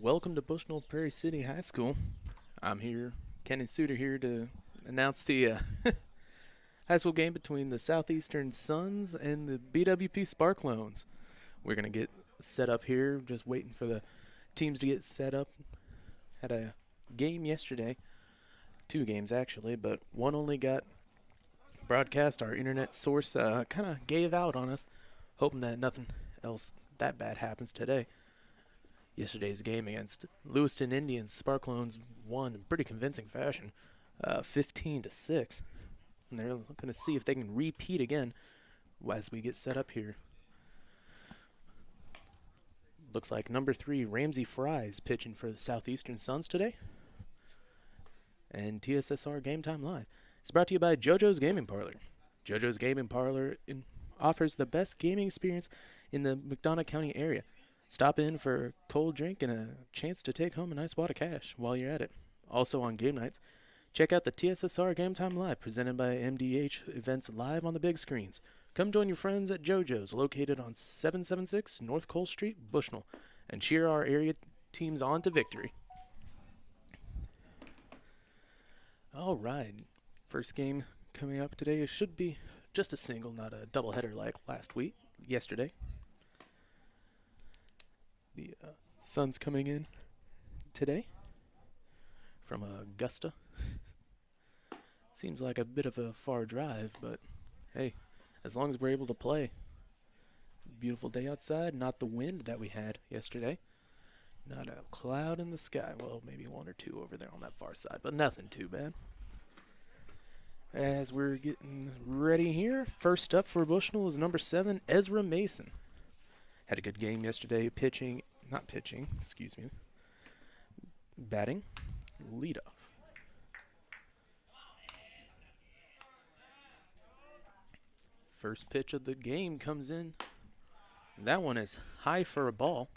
Welcome to Bushnell Prairie City High School. I'm here, Ken and Suter here to announce the high school game between the Southeastern Suns and the BWP Sparklones. We're going to get set up here, just waiting for the teams to get set up. Had a game yesterday, two games actually, but one only got broadcast. Our internet source kind of gave out on us, hoping that nothing else that bad happens today. Yesterday's game against Lewiston Indians, Sparklones won in pretty convincing fashion, 15-6. And they're looking to see if they can repeat again as we get set up here. Looks like number 3, Ramsey Fry's pitching for the Southeastern Suns today. And TSSR Game Time Live is brought to you by JoJo's Gaming Parlor. JoJo's Gaming Parlor offers the best gaming experience in the McDonough County area. Stop in for a cold drink and a chance to take home a nice wad of cash while you're at it. Also on game nights, check out the TSSR Game Time Live presented by MDH events live on the big screens. Come join your friends at JoJo's, located on 776 North Cole Street, Bushnell, and cheer our area teams on to victory. All right, first game coming up today should be just a single, not a doubleheader like yesterday. The Suns coming in today from Augusta. Seems like a bit of a far drive, but hey, as long as we're able to play. Beautiful day outside, not the wind that we had yesterday. Not a cloud in the sky. Well, maybe one or two over there on that far side, but nothing too bad. As we're getting ready here, first up for Bushnell is number 7, Ezra Mason. Had a good game yesterday, batting, leadoff. First pitch of the game comes in. That one is high for a ball.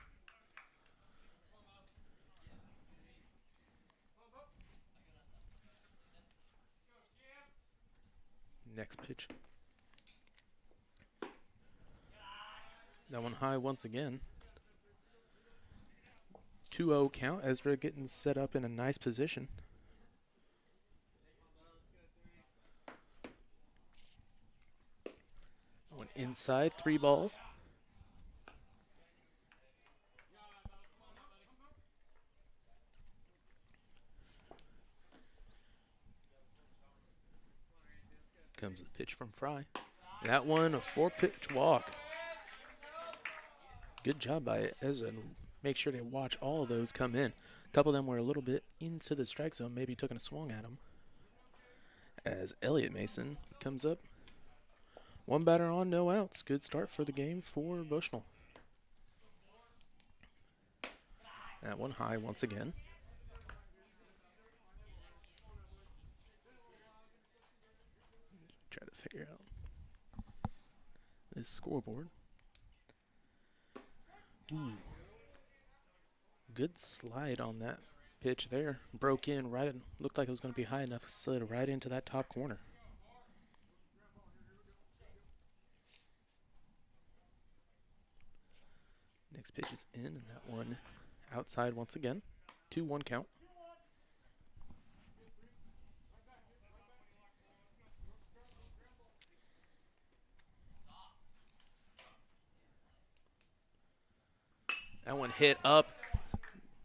Next pitch. That one high once again. 2-0 count. Ezra getting set up in a nice position. One inside, 3 balls. Comes the pitch from Fry. That one, a 4-pitch walk. Good job by Ezra. Make sure to watch all of those come in. A couple of them were a little bit into the strike zone, maybe taking a swung at them. As Elliott Mason comes up. One batter on, no outs. Good start for the game for Bushnell. That one high once again. Try to figure out this scoreboard. Ooh. Good slide on that pitch there. Broke in right, looked like it was going to be high enough, slid right into that top corner. Next pitch is in, and that one outside once again. 2-1 count. That one hit up.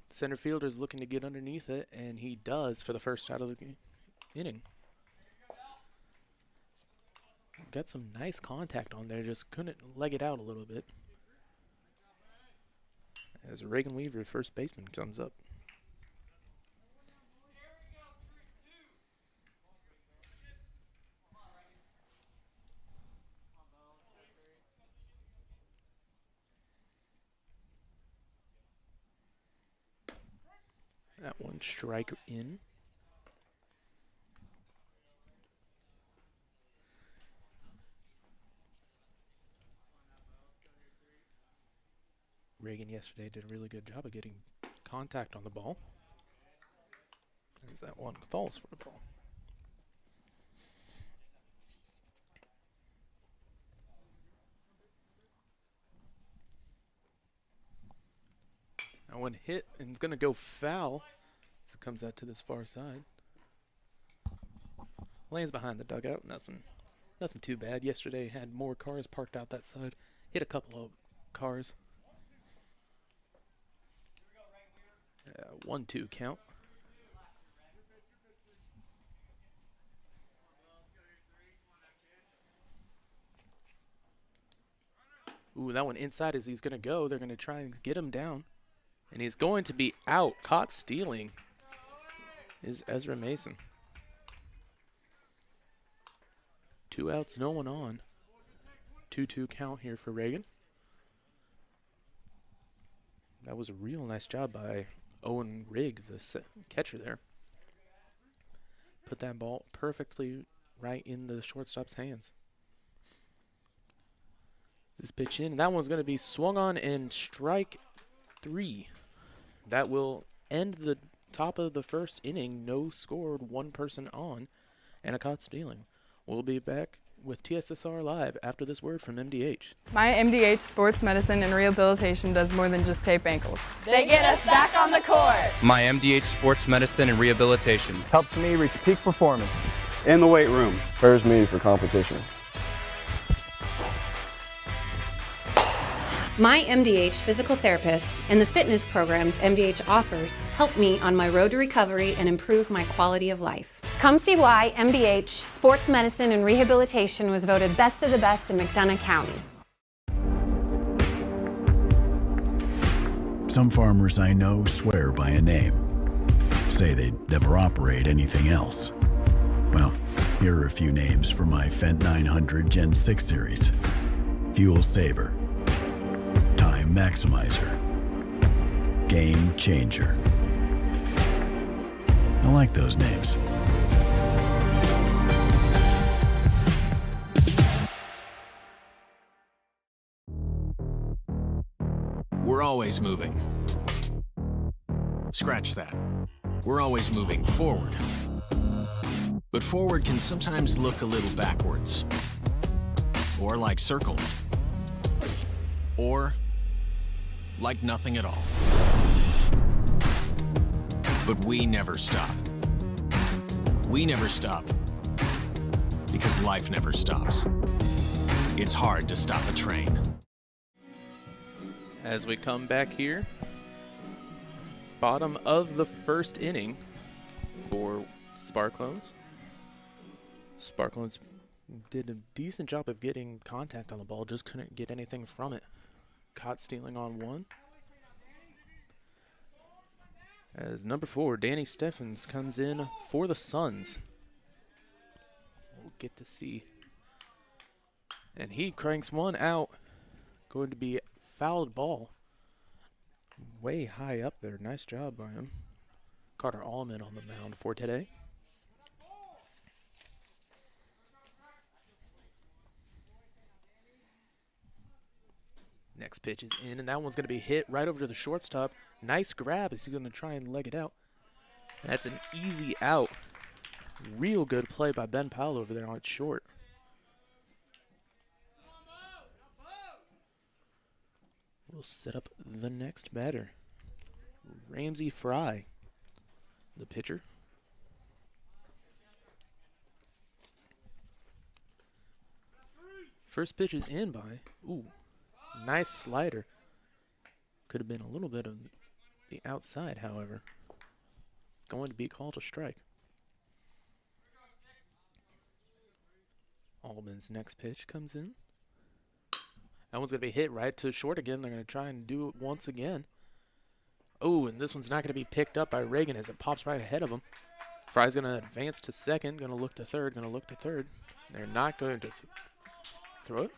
Center fielder's looking to get underneath it, and he does for the first out of the inning. Got some nice contact on there, just couldn't leg it out a little bit. As Reagan Weaver, first baseman, comes up. That one strike in. Reagan yesterday did a really good job of getting contact on the ball. As that one falls for the ball. That one hit, and it's going to go foul as it comes out to this far side. Lands behind the dugout. Nothing too bad. Yesterday had more cars parked out that side. Hit a couple of cars. 1-2 count. Ooh, that one inside as he's going to go. They're going to try and get him down. And he's going to be out. Caught stealing is Ezra Mason. 2 outs, no one on. 2-2 count here for Reagan. That was a real nice job by Owen Rigg, the catcher there. Put that ball perfectly right in the shortstop's hands. This pitch in. That one's going to be swung on and strike 3. That will end the top of the first inning. No scored, 1 person on, and a caught stealing. We'll be back with TSSR Live after this word from MDH. My MDH Sports Medicine and Rehabilitation does more than just tape ankles. They get us back on the court. My MDH Sports Medicine and Rehabilitation helps me reach peak performance in the weight room. Prepares me for competition. My MDH physical therapists and the fitness programs MDH offers help me on my road to recovery and improve my quality of life. Come see why MDH Sports Medicine and Rehabilitation was voted best of the best in McDonough County. Some farmers I know swear by a name, say they'd never operate anything else. Well, here are a few names for my Fendt 900 Gen 6 series. Fuel Saver, Time Maximizer, Game Changer. I like those names. We're always moving. Scratch that. We're always moving forward. But forward can sometimes look a little backwards. Or like circles. Or like nothing at all. But we never stop. We never stop because life never stops. It's hard to stop a train. As we come back here, bottom of the first inning for Sparklones. Sparklones did a decent job of getting contact on the ball, just couldn't get anything from it. Caught stealing on 1. As number 4, Danny Steffens, comes in for the Suns. We'll get to see. And he cranks one out. Going to be fouled ball. Way high up there. Nice job by him. Carter Allman on the mound for today. Next pitch is in, and that one's going to be hit right over to the shortstop. Nice grab as he's going to try and leg it out. That's an easy out. Real good play by Ben Powell over there on short. We'll set up the next batter. Ramsey Fry, the pitcher. First pitch is in by, nice slider. Could have been a little bit of the outside, however. Going to be called a strike. Allman's next pitch comes in. That one's going to be hit right to short again. They're going to try and do it once again. Oh, and this one's not going to be picked up by Reagan as it pops right ahead of him. Fry's going to advance to second, going to look to third, They're not going to throw it.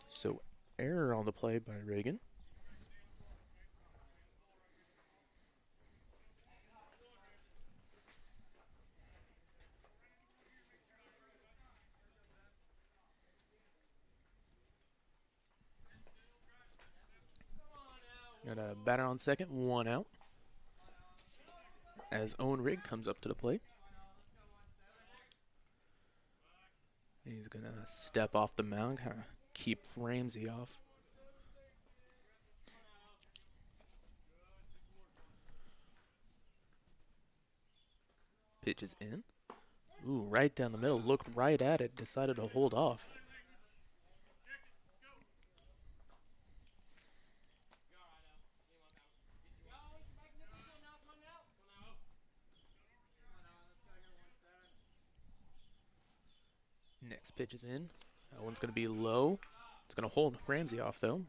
So, error on the play by Reagan. Got a batter on second, 1 out. As Owen Rigg comes up to the plate. He's going to step off the mound, kind of keep Ramsey off Pitch is in. Ooh, right down the middle. Looked right at it. Decided to hold off. Next pitch is in. That one's going to be low. It's going to hold Ramsey off, though.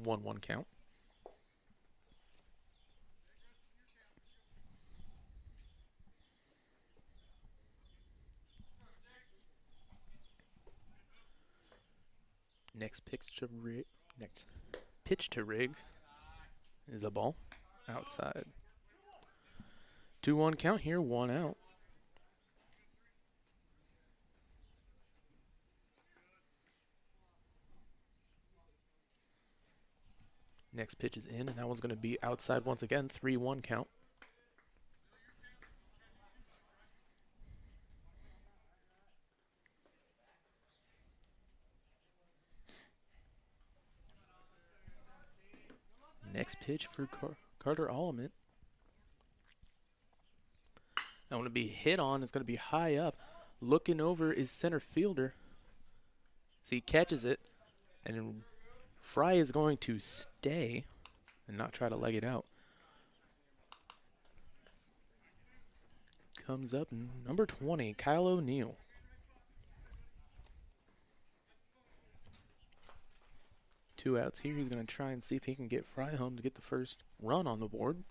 1-1 count. Next pitch to Riggs is a ball outside. 2-1 count here, 1 out. Next pitch is in, and that one's going to be outside once again, 3-1 count. Next pitch for Carter Allman. That one to be hit on. It's going to be high up. Looking over is center fielder. So he catches it, and Fry is going to stay and not try to leg it out. Comes up number 20, Kyle O'Neill. Two outs here. He's going to try and see if he can get Fry home to get the first run on the board.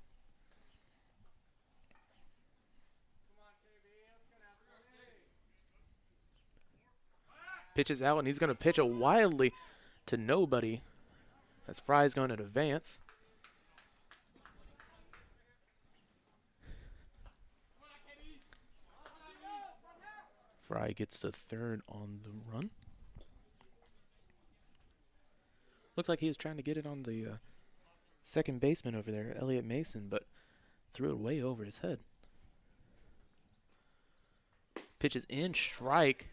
Pitches out, and he's going to pitch it wildly to nobody as Fry's going to advance. Fry gets to third on the run. Looks like he was trying to get it on the second baseman over there, Elliot Mason, but threw it way over his head. Pitches in, strike.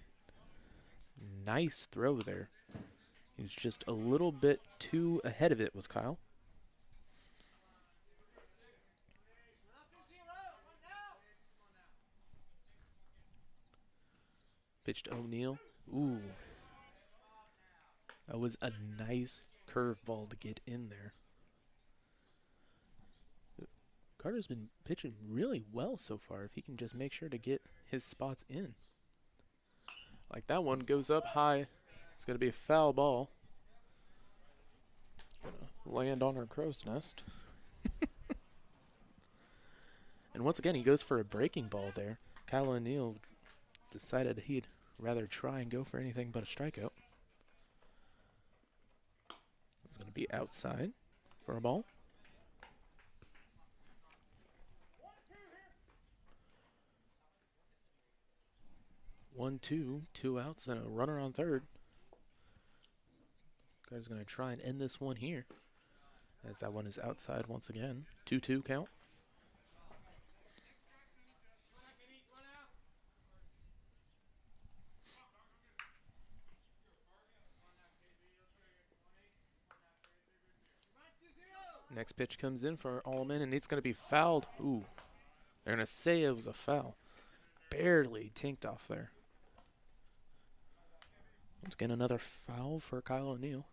Nice throw there. He was just a little bit too ahead of it, was Kyle. Pitch to O'Neill. Ooh. That was a nice curveball to get in there. Carter's been pitching really well so far if he can just make sure to get his spots in. Like that one goes up high. It's going to be a foul ball. Going to land on our crow's nest. And once again, he goes for a breaking ball there. Kyle O'Neill decided he'd rather try and go for anything but a strikeout. It's going to be outside for a ball. One, two outs, and a runner on third. Guy's going to try and end this one here, as that one is outside once again. 2-2 count. Next pitch comes in for Allman, and it's going to be fouled. Ooh, they're going to say it was a foul. Barely tinked off there. Once again, another foul for Kyle O'Neill.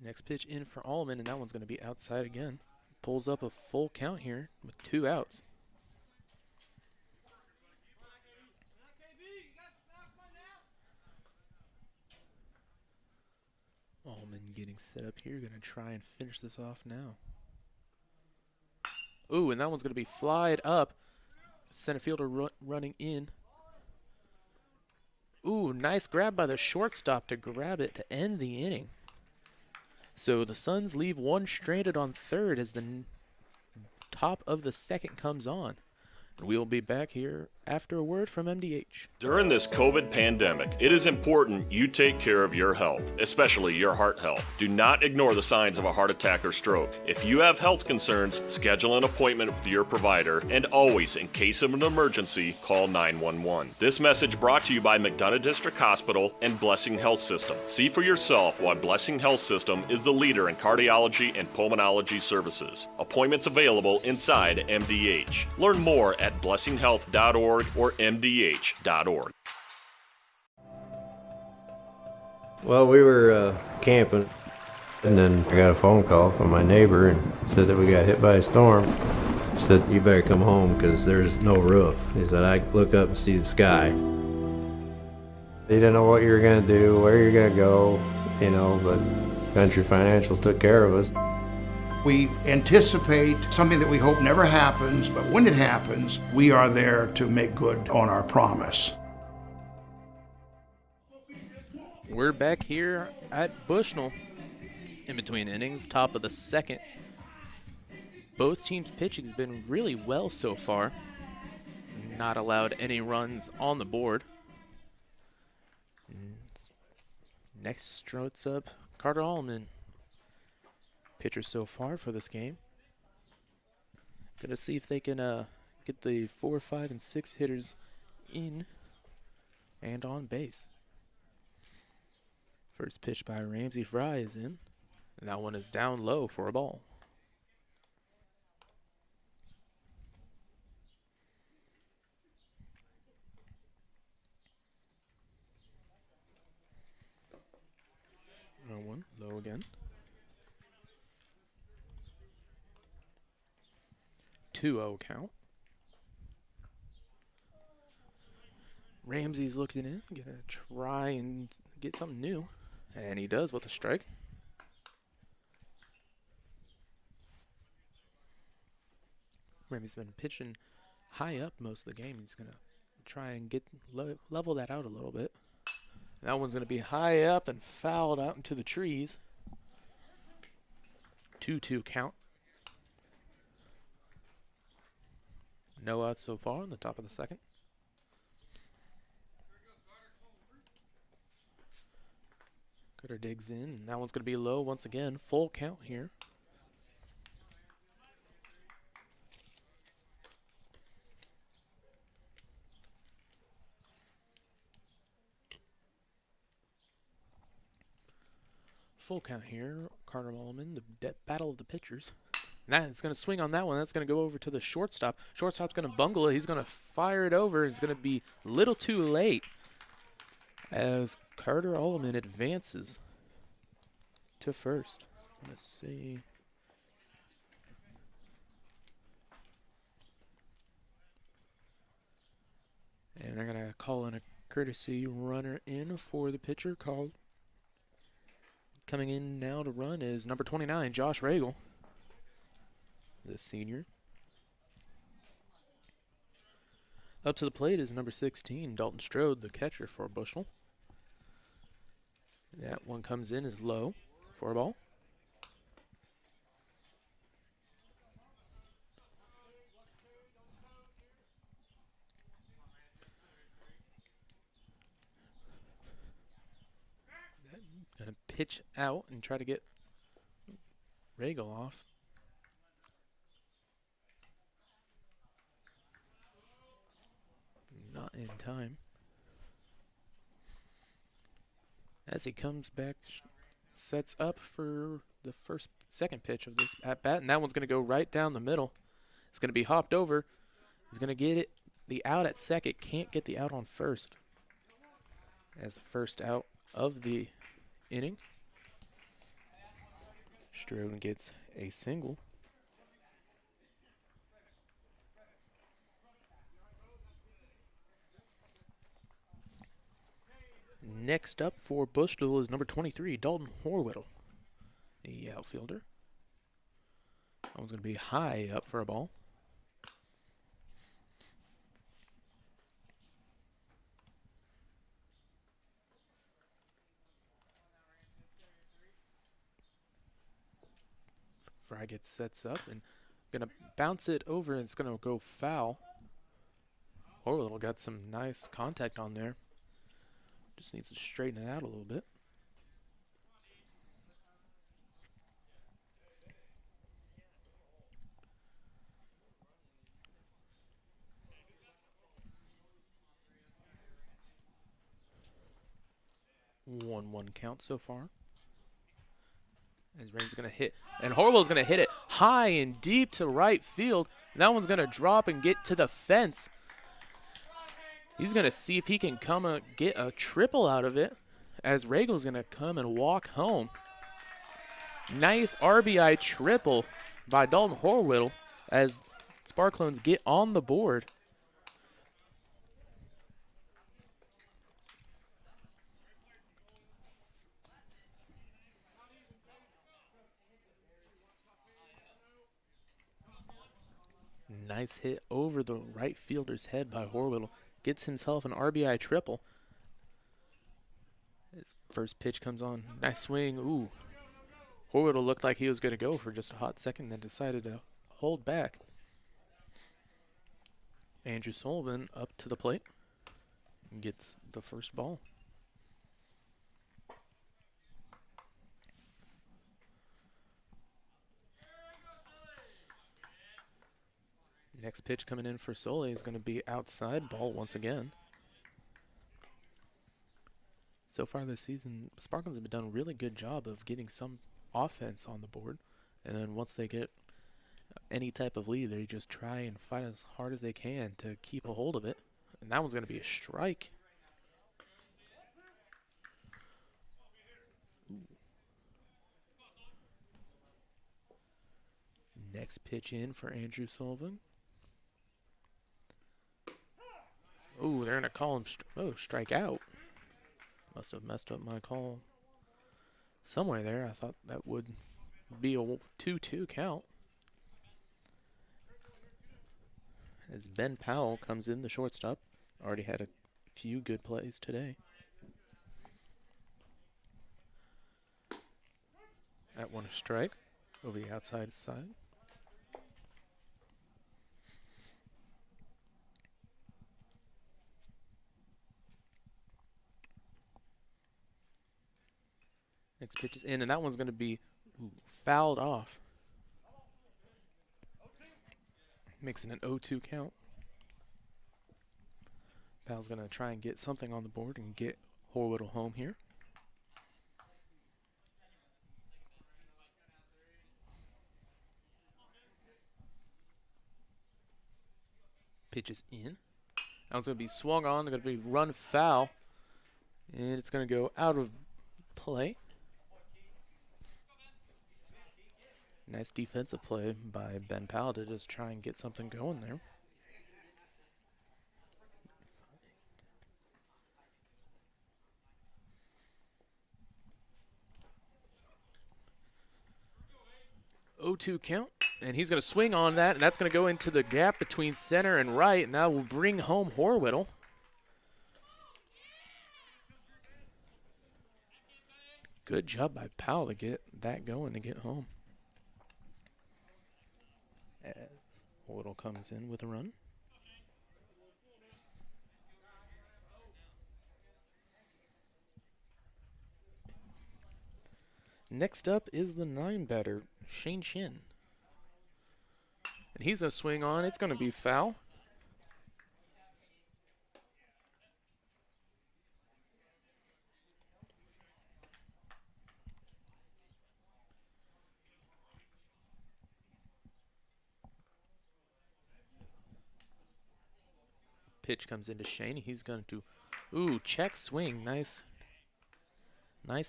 Next pitch in for Allman, and that one's going to be outside again. Pulls up a full count here with 2 outs. Allman getting set up here. Going to try and finish this off now. Ooh, and that one's going to be flied up. Center fielder running in. Ooh, nice grab by the shortstop to grab it to end the inning. So the Suns leave one stranded on third as the top of the second comes on. We'll be back here after a word from MDH. During this COVID pandemic, it is important you take care of your health, especially your heart health. Do not ignore the signs of a heart attack or stroke. If you have health concerns, schedule an appointment with your provider, and always, in case of an emergency, call 911. This message brought to you by McDonough District Hospital and Blessing Health System. See for yourself why Blessing Health System is the leader in cardiology and pulmonology services. Appointments available inside MDH. Learn more at blessinghealth.org or mdh.org. Well, we were camping, and then I got a phone call from my neighbor and said that we got hit by a storm. He said, you better come home because there's no roof. He said, I look up and see the sky. He didn't know what you were going to do, where you're going to go, but Country Financial took care of us. We anticipate something that we hope never happens, but when it happens, we are there to make good on our promise. We're back here at Bushnell in between innings, top of the second. Both teams' pitching has been really well so far. Not allowed any runs on the board. Next strut's up Carter Allman. Pitcher so far for this game. Gonna see if they can get the 4, 5, and 6 hitters in and on base. First pitch by Ramsey Fry is in, and that one is down low for a ball. One low again. 2-0 count. Ramsey's looking in, gonna try and get something new, and he does with a strike. Ramsey's been pitching high up most of the game. He's gonna try and get level that out a little bit. That one's gonna be high up and fouled out into the trees. 2-2 count. No outs so far on the top of the second. Cutter digs in, and that one's going to be low once again. Full count here. Full count here. Carter Allman, the battle of the pitchers. Now it's going to swing on that one. That's going to go over to the shortstop. Shortstop's going to bungle it. He's going to fire it over. It's going to be a little too late as Carter Allman advances to first. Let's see. And they're going to call in a courtesy runner in for the pitcher. Coming in now to run is number 29, Josh Regal, the senior. Up to the plate is number 16, Dalton Strode, the catcher for Bushnell. That one comes in as low for a ball. Gonna pitch out and try to get Regal off. Not in time. As he comes back, sets up for the second pitch of this at bat, and that one's going to go right down the middle. It's going to be hopped over. He's going to get it. The out at second, can't get the out on first. As the first out of the inning. Strode gets a single. Next up for Bushnell is number 23, Dalton Horwittle, the outfielder. That one's going to be high up for a ball. Fry sets up and going to bounce it over, and it's going to go foul. Horwittle got some nice contact on there. Just needs to straighten it out a little bit. One count so far. As Rain's going to hit, and Horwill's going to hit it high and deep to right field. And that one's going to drop and get to the fence. He's going to see if he can come get a triple out of it, as Regal's going to come and walk home. Nice RBI triple by Dalton Horwittle as Sparklones get on the board. Nice hit over the right fielder's head by Horwittle. Gets himself an RBI triple. His first pitch comes on. Nice swing. Ooh. Horwittle looked like he was going to go for just a hot second, then decided to hold back. Andrew Sullivan up to the plate. Gets the first ball. Next pitch coming in for Sole is going to be outside ball once again. So far this season, Sparkles have done a really good job of getting some offense on the board. And then once they get any type of lead, they just try and fight as hard as they can to keep a hold of it. And that one's going to be a strike. Ooh. Next pitch in for Andrew Sullivan. Ooh, they're going to call him strike out. Must have messed up my call somewhere there. I thought that would be a 2-2 count. As Ben Powell comes in, the shortstop. Already had a few good plays today. That one a strike over the outside side. Next pitch is in, and that one's going to be fouled off. Makes it an 0-2 count. Powell's going to try and get something on the board and get Horwittle home here. Pitch is in. That one's going to be swung on. They're going to be run foul. And it's going to go out of play. Nice defensive play by Ben Powell to just try and get something going there. Oh, 0-2 count, and he's going to swing on that, and that's going to go into the gap between center and right, and that will bring home Horwittle. Good job by Powell to get that going to get home. As Horwittle comes in with a run. Next up is the 9-batter, Shane Shin. And he's going to swing on. It's going to be foul. Pitch comes into Shane. He's going to, check swing. Nice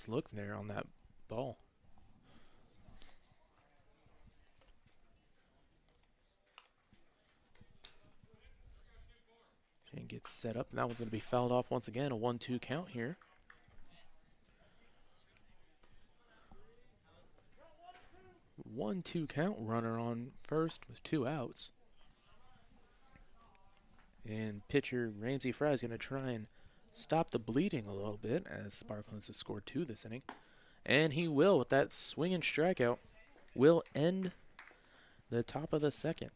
look there on that ball. Shane gets set up, and that one's going to be fouled off once again. A 1-2 count here. One-two count. Runner on first with 2 outs. And pitcher Ramsey Fry is going to try and stop the bleeding a little bit, as Sparklands has scored 2 this inning. And he will, with that swing and strikeout, will end the top of the second.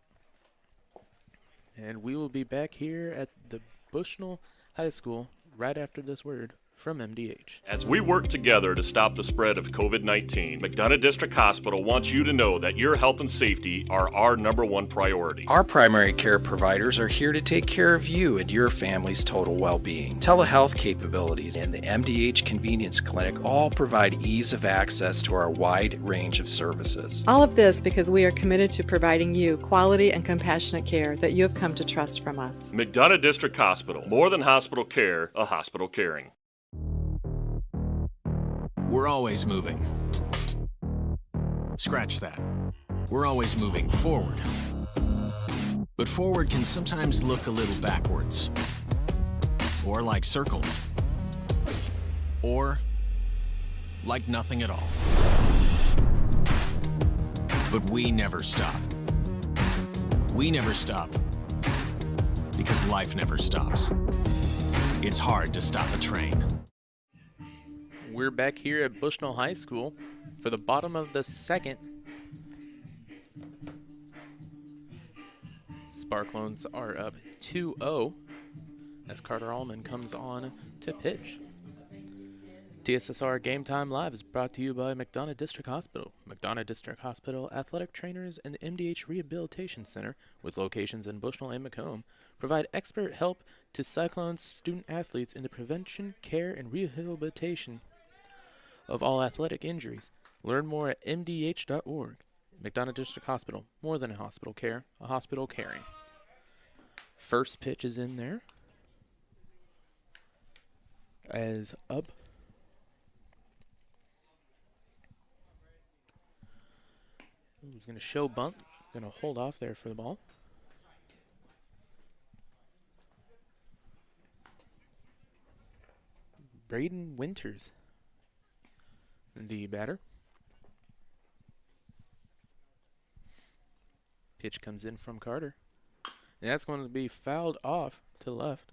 And we will be back here at the Bushnell High School right after this word from MDH. As we work together to stop the spread of COVID-19, McDonough District Hospital wants you to know that your health and safety are our #1 priority. Our primary care providers are here to take care of you and your family's total well-being. Telehealth capabilities and the MDH Convenience Clinic all provide ease of access to our wide range of services. All of this because we are committed to providing you quality and compassionate care that you have come to trust from us. McDonough District Hospital, more than hospital care, a hospital caring. We're always moving. Scratch that. We're always moving forward. But forward can sometimes look a little backwards. Or like circles. Or like nothing at all. But we never stop. We never stop. Because life never stops. It's hard to stop a train. We're back here at Bushnell High School for the bottom of the second. Sparklones are up 2-0 as Carter Allman comes on to pitch. TSSR Game Time Live is brought to you by McDonough District Hospital. McDonough District Hospital athletic trainers and the MDH Rehabilitation Center, with locations in Bushnell and Macomb, provide expert help to Cyclones student athletes in the prevention, care, and rehabilitation of all athletic injuries. Learn more at mdh.org. McDonough District Hospital, more than a hospital care, a hospital caring. First pitch is in there. As up. He's going to show bunt. Going to hold off there for the ball. Braden Winters, the batter. Pitch comes in from Carter. And that's going to be fouled off to left.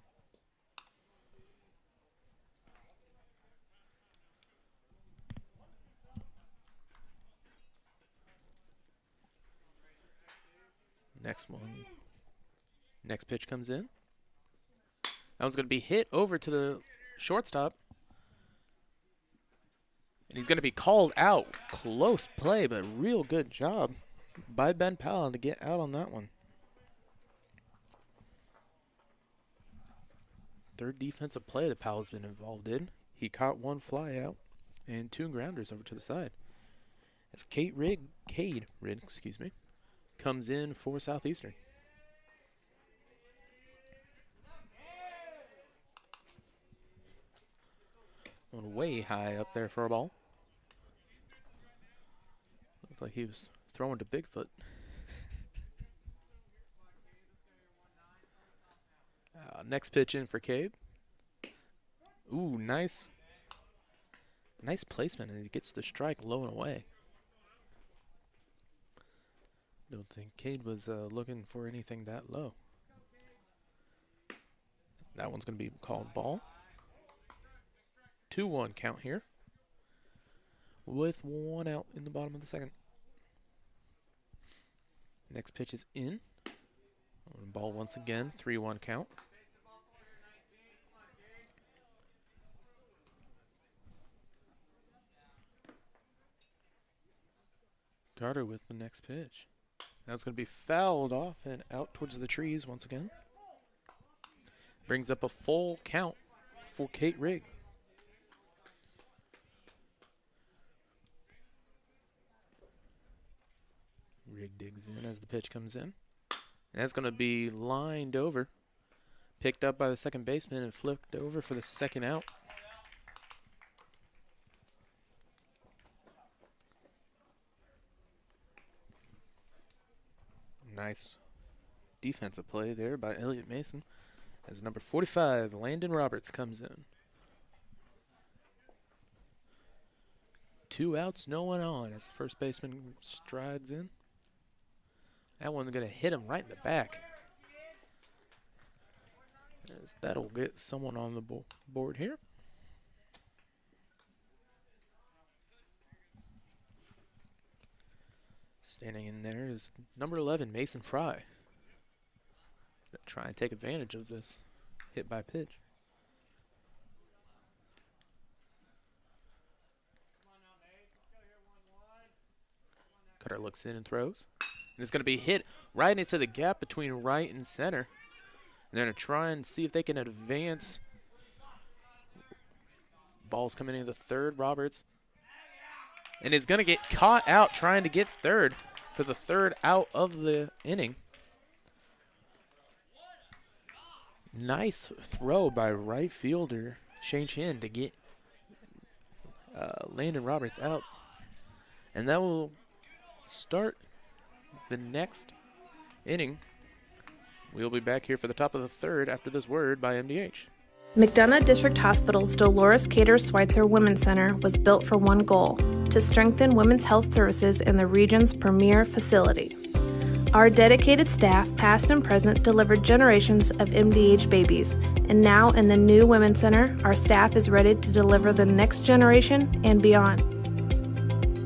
Next one. Next pitch comes in. That one's going to be hit over to the shortstop. And he's going to be called out. Close play, but real good job by Ben Powell to get out on that one. Third defensive play that Powell's been involved in. He caught one fly out and two grounders over to the side. As Cade Rigg, comes in for Southeastern. Going way high up there for a ball. Looked like he was throwing to Bigfoot. Next pitch in for Cade. Ooh, nice placement, and he gets the strike low and away. Don't think Cade was looking for anything that low. That one's going to be called ball. 2-1 count here, with one out in the bottom of the second. Next pitch is in. Ball once again, 3-1 count. Carter with the next pitch. Now it's going to be fouled off and out towards the trees once again. Brings up a full count for Cade Rigg. Rigg digs in as the pitch comes in. And that's going to be lined over. Picked up by the second baseman and flipped over for the second out. Nice defensive play there by Elliott Mason as number 45, Landon Roberts, comes in. 2 outs, no one on as the first baseman strides in. That one's going to hit him right in the back. As that'll get someone on the board here. Standing in there is number 11, Mason Fry. try and take advantage of this hit by pitch. Cutter looks in and throws. And it's going to be hit right into the gap between right and center. And they're going to try and see if they can advance. Ball's coming into third. Roberts. And is going to get caught out trying to get third for the third out of the inning. Nice throw by right fielder Shane Chin to get Landon Roberts out. And that will start the next inning. We'll be back here for the top of the third after this word by MDH. McDonough District Hospital's Dolores Cater Schweitzer Women's Center was built for one goal: to strengthen women's health services in the region's premier facility. Our dedicated staff, past and present, delivered generations of MDH babies, and now in the new Women's Center, our staff is ready to deliver the next generation and beyond.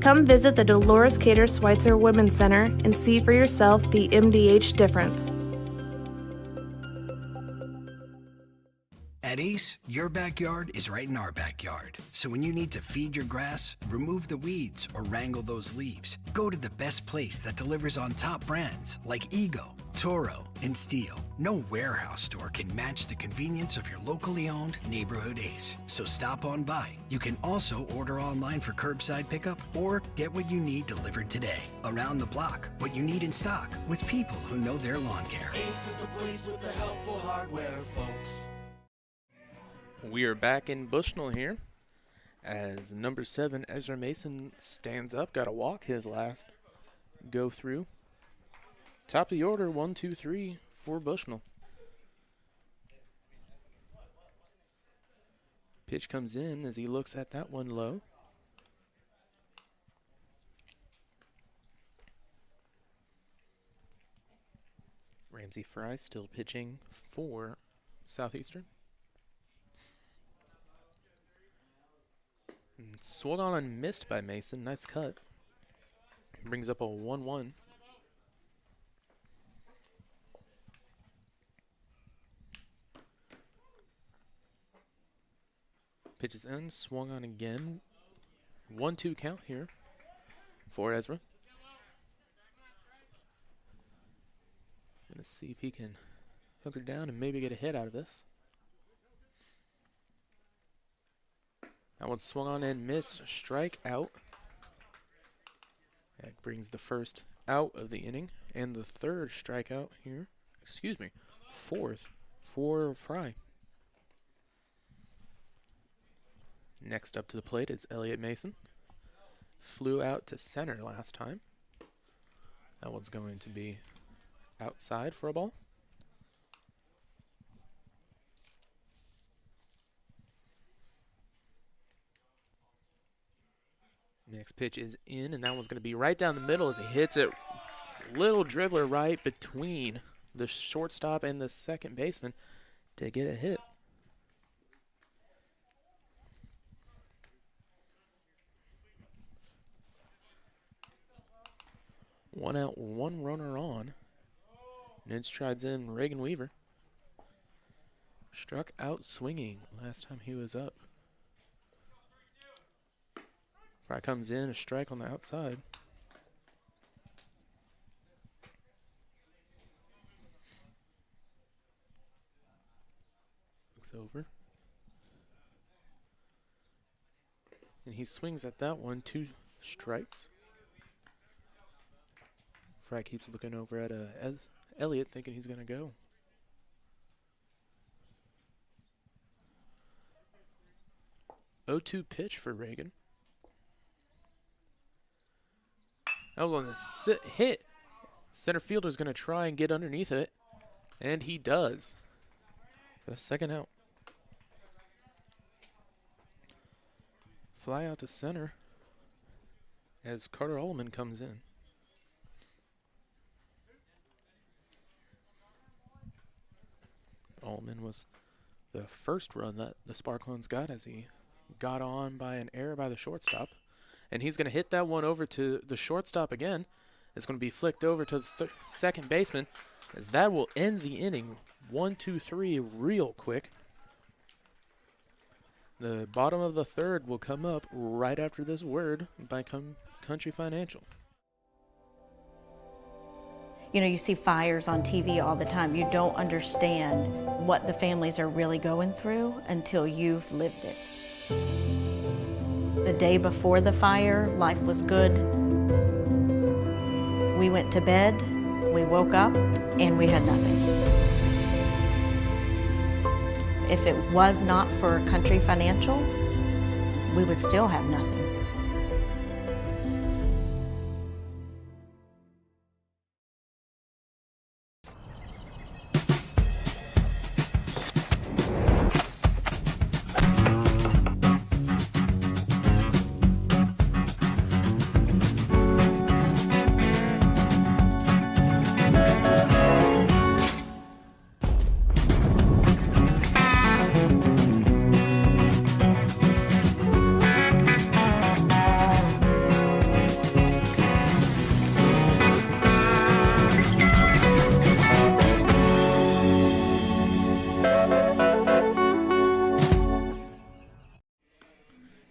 Come visit the Dolores Cater Schweitzer Women's Center and see for yourself the MDH difference. At Ace, your backyard is right in our backyard. So when you need to feed your grass, remove the weeds, or wrangle those leaves, go to the best place that delivers on top brands like Ego, Toro, and Steel. No warehouse store can match the convenience of your locally owned neighborhood Ace. So stop on by. You can also order online for curbside pickup or get what you need delivered today. Around the block, what you need in stock with people who know their lawn care. Ace is the place with the helpful hardware, folks. We are back in Bushnell here as number 7 Ezra Mason stands up. Got to walk his last go through. Top of the order, 1, 2, 3 for Bushnell. Pitch comes in as he looks at that one low. Ramsey Fry still pitching for Southeastern. And swung on and missed by Mason. Nice cut. Brings up a 1-1. Pitches in, swung on again. 1-2 count here for Ezra. Gonna see if he can hook her down and maybe get a hit out of this. That one swung on and missed. Strike out. That brings the first out of the inning and the third strikeout here. Excuse me, fourth for Fry. Next up to the plate is Elliott Mason. Flew out to center last time. That one's going to be outside for a ball. Next pitch is in, and that one's going to be right down the middle as he hits it. Little dribbler right between the shortstop and the second baseman to get a hit. One out, one runner on. And it strides in Reagan Weaver. Struck out swinging last time he was up. Fry comes in, a strike on the outside. Looks over. And he swings at that one, 2 strikes. Fry keeps looking over at Elliott, thinking he's going to go. (0-2) pitch for Reagan. That was on the hit. Center fielder's going to try and get underneath it, and he does for the second out. Fly out to center as Carter Ullman comes in. Ullman was the first run that the Sparklones got as he got on by an error by the shortstop. And he's going to hit that one over to the shortstop again. It's going to be flicked over to the second baseman as that will end the inning 1, 2, 3 real quick. The bottom of the third will come up right after this word by Country Financial. You know, you see fires on TV all the time. You don't understand what the families are really going through until you've lived it. The day before the fire, life was good. We went to bed, we woke up, and we had nothing. If it was not for Country Financial, we would still have nothing.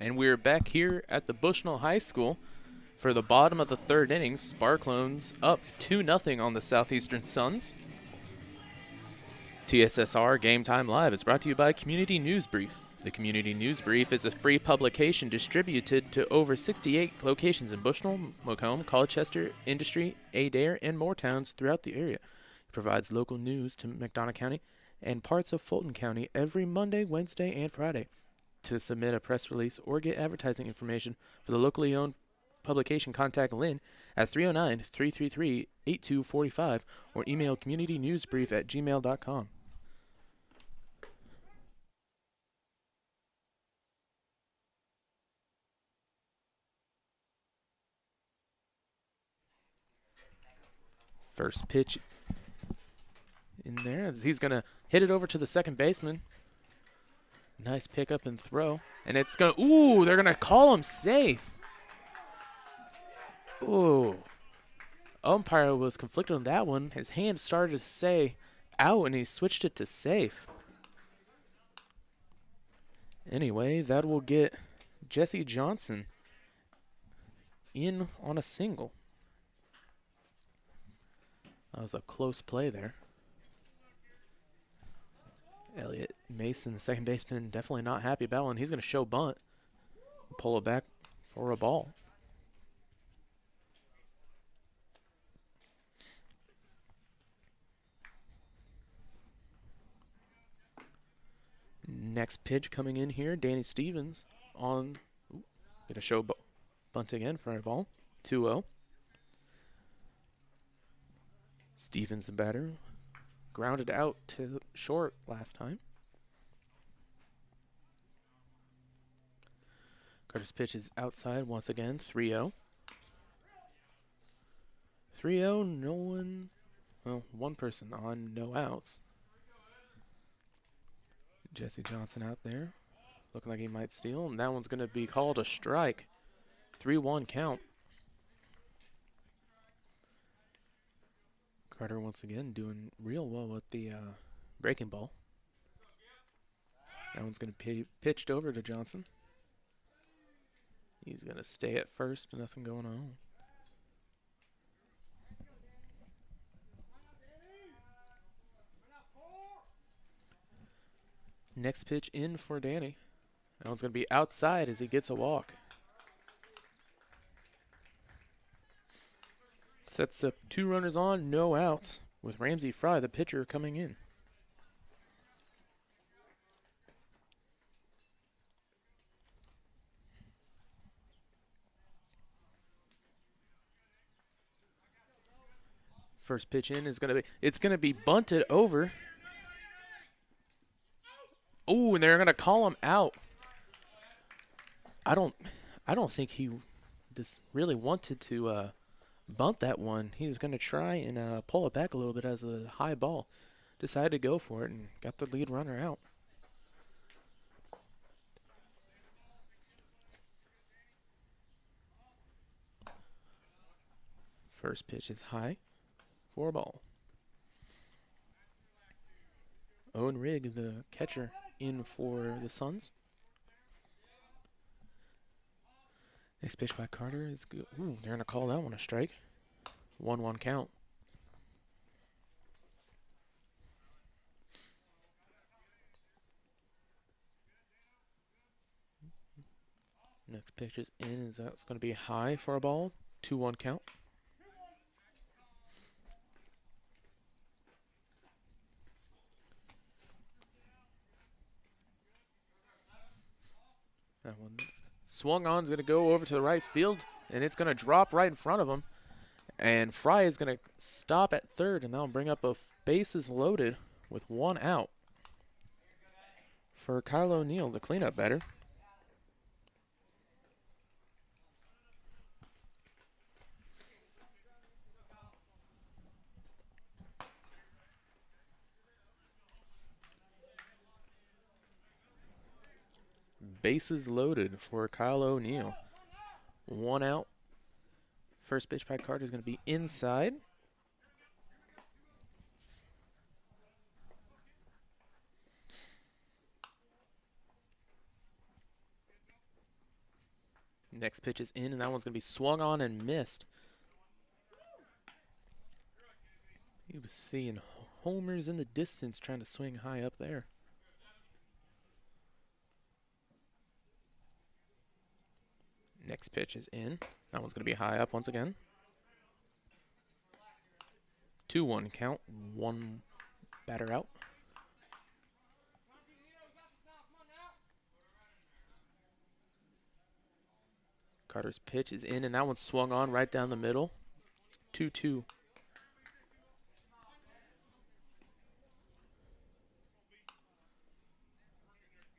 And we're back here at the Bushnell High School for the bottom of the third inning. Sparklones up 2-0 on the Southeastern Suns. TSSR Game Time Live is brought to you by Community News Brief. The Community News Brief is a free publication distributed to over 68 locations in Bushnell, Macomb, Colchester, Industry, Adair, and more towns throughout the area. It provides local news to McDonough County and parts of Fulton County every Monday, Wednesday, and Friday. To submit a press release or get advertising information for the locally owned publication, contact Lynn at 309-333-8245 or email communitynewsbrief@gmail.com. First pitch in there. He's going to hit it over to the second baseman. Nice pickup and throw. And it's going to, ooh, they're going to call him safe. Ooh. Umpire was conflicted on that one. His hand started to say out, and he switched it to safe. Anyway, that will get Jesse Johnson in on a single. That was a close play there. Elliot Mason, the second baseman, definitely not happy about one. He's going to show bunt. Pull it back for a ball. Next pitch coming in here, Danny Stevens on, going to show bunt again for a ball. 2-0. Stevens the batter. Grounded out to short last time. Carter's pitch is outside once again, 3-0. 3-0, no one, well, one person on, no outs. Jesse Johnson out there, looking like he might steal, and that one's going to be called a strike. 3-1 count. Carter once again doing real well with the breaking ball. That one's going to be pitched over to Johnson. He's going to stay at first, nothing going on. Next pitch in for Danny. That one's going to be outside as he gets a walk. Sets up 2 runners on, no outs, with Ramsey Fry, the pitcher, coming in. First pitch in is going to be bunted over. Oh, and they're going to call him out. I don't think he just really wanted to bunt that one. He was going to try and pull it back a little bit as a high ball. Decided to go for it and got the lead runner out. First pitch is high for a ball. Owen Rigg, the catcher, in for the Suns. Next pitch by Carter is good. Ooh, they're going to call that one a strike. 1-1 count. Next pitch is in. That's going to be high for a ball. 2-1 count. That one swung on, is going to go over to the right field, and it's going to drop right in front of him. And Fry is going to stop at third, and that'll bring up a bases loaded with 1 out for Kyle O'Neill, the cleanup batter. Bases loaded for Kyle O'Neill. 1 out. First pitch by Carter is going to be inside. Next pitch is in, and that one's going to be swung on and missed. He was seeing homers in the distance trying to swing high up there. Next pitch is in. That one's going to be high up once again. 2-1 count. 1 batter out. Carter's pitch is in, and that one's swung on right down the middle. 2-2.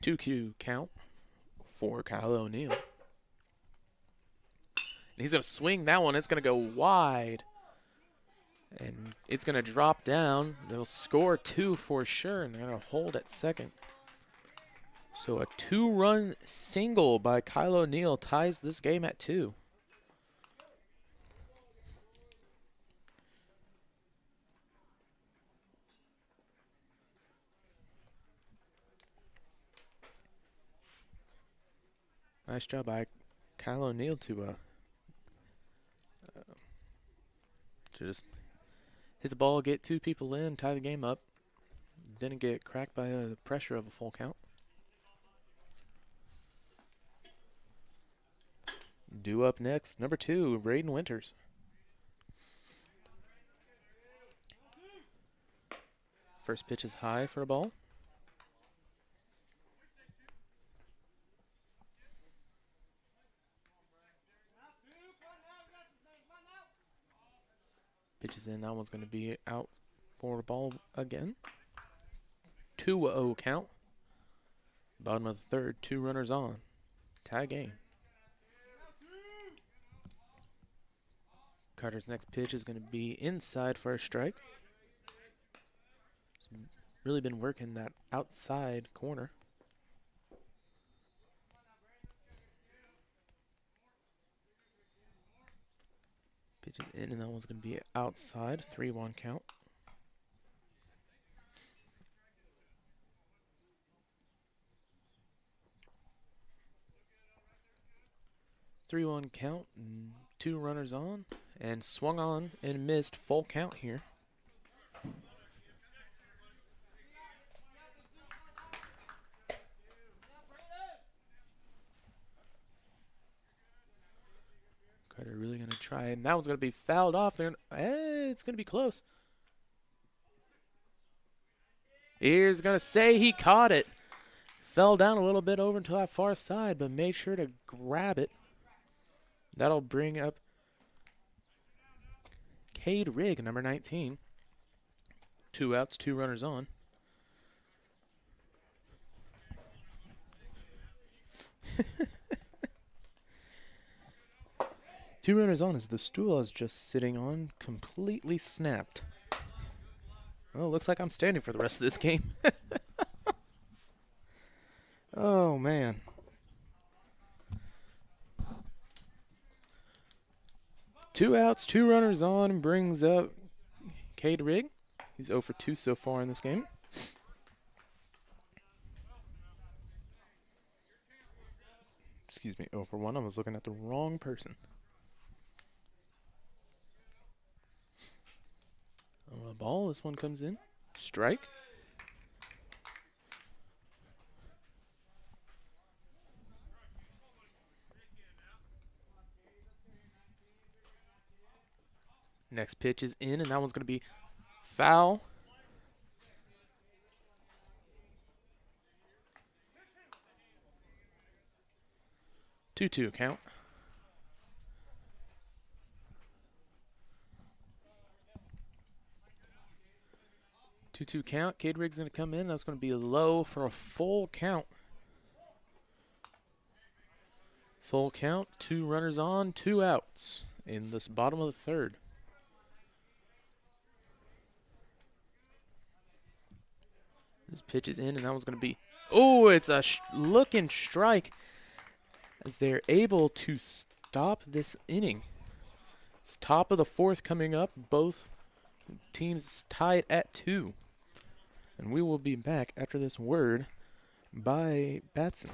Two count for Kyle O'Neill. He's going to swing that one. It's going to go wide. And it's going to drop down. They'll score 2 for sure, and they're going to hold at second. So a 2-run single by Kyle O'Neill ties this game at 2. Nice job by Kyle O'Neill to just hit the ball, get 2 people in, tie the game up. Didn't get cracked by the pressure of a full count. Due up next, number 2, Braden Winters. First pitch is high for a ball. Pitches in, that one's going to be out for a ball again. 2-0 count. Bottom of the third, 2 runners on. Tie game. Carter's next pitch is going to be inside for a strike. He's really been working that outside corner. Pitch is in, and that one's going to be outside. 3-1 count. Three-one count, and 2 runners on, and swung on and missed. Full count here. Carter really going to try, and that one's going to be fouled off. It's going to be close. Here's going to say he caught it. Fell down a little bit over to that far side, but made sure to grab it. That'll bring up Cade Rigg, number 19. 2 outs, 2 runners on. Two runners on as the stool I was just sitting on completely snapped. Oh, looks like I'm standing for the rest of this game. Oh, man. Two outs, 2 runners on brings up Cade Rigg. He's 0 for 2 so far in this game. Excuse me. 0 for 1. I was looking at the wrong person. Ball. This one comes in. Strike. Next pitch is in, and that one's going to be foul. Two count. 2-2 count. Cade Riggs going to come in. That's going to be low for a full count. Full count. 2 runners on, 2 outs in this bottom of the third. This pitch is in, and that one's going to be... Oh, it's a looking strike as they're able to stop this inning. It's top of the fourth coming up. Both teams tied at 2. And we will be back after this word by Batson.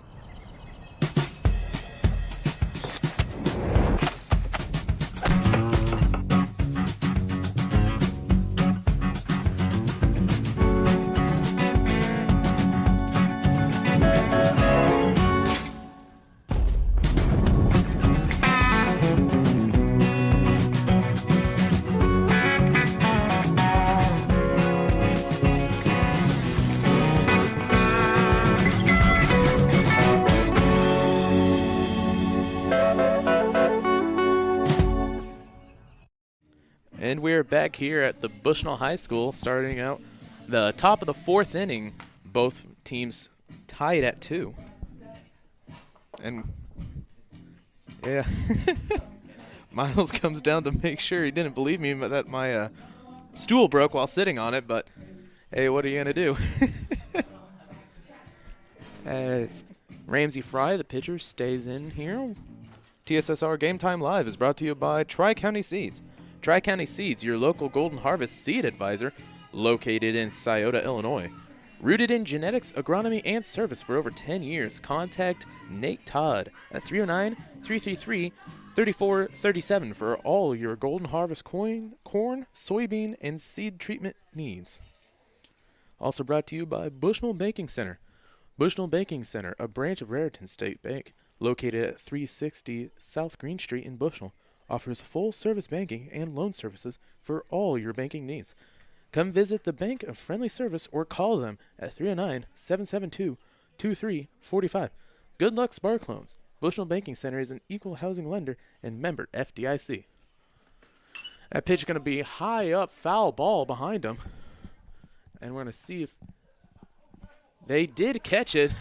And we're back here at the Bushnell High School, starting out the top of the fourth inning. Both teams tied at 2. And, yeah, Miles comes down to make sure. He didn't believe me that my stool broke while sitting on it, but, hey, what are you going to do? As Ramsey Fry, the pitcher, stays in here. TSSR Game Time Live is brought to you by Tri-County Seeds. Tri-County Seeds, your local Golden Harvest seed advisor, located in Scioto, Illinois. Rooted in genetics, agronomy, and service for over 10 years, contact Nate Todd at 309-333-3437 for all your Golden Harvest corn, soybean, and seed treatment needs. Also brought to you by Bushnell Banking Center. Bushnell Banking Center, a branch of Raritan State Bank, located at 360 South Green Street in Bushnell, offers full-service banking and loan services for all your banking needs. Come visit the bank of friendly service or call them at 309-772-2345. Good luck, Spark Loans. Bushnell Banking Center is an equal housing lender and member FDIC. That pitch is going to be high up, foul ball behind him. And we're going to see if they did catch it.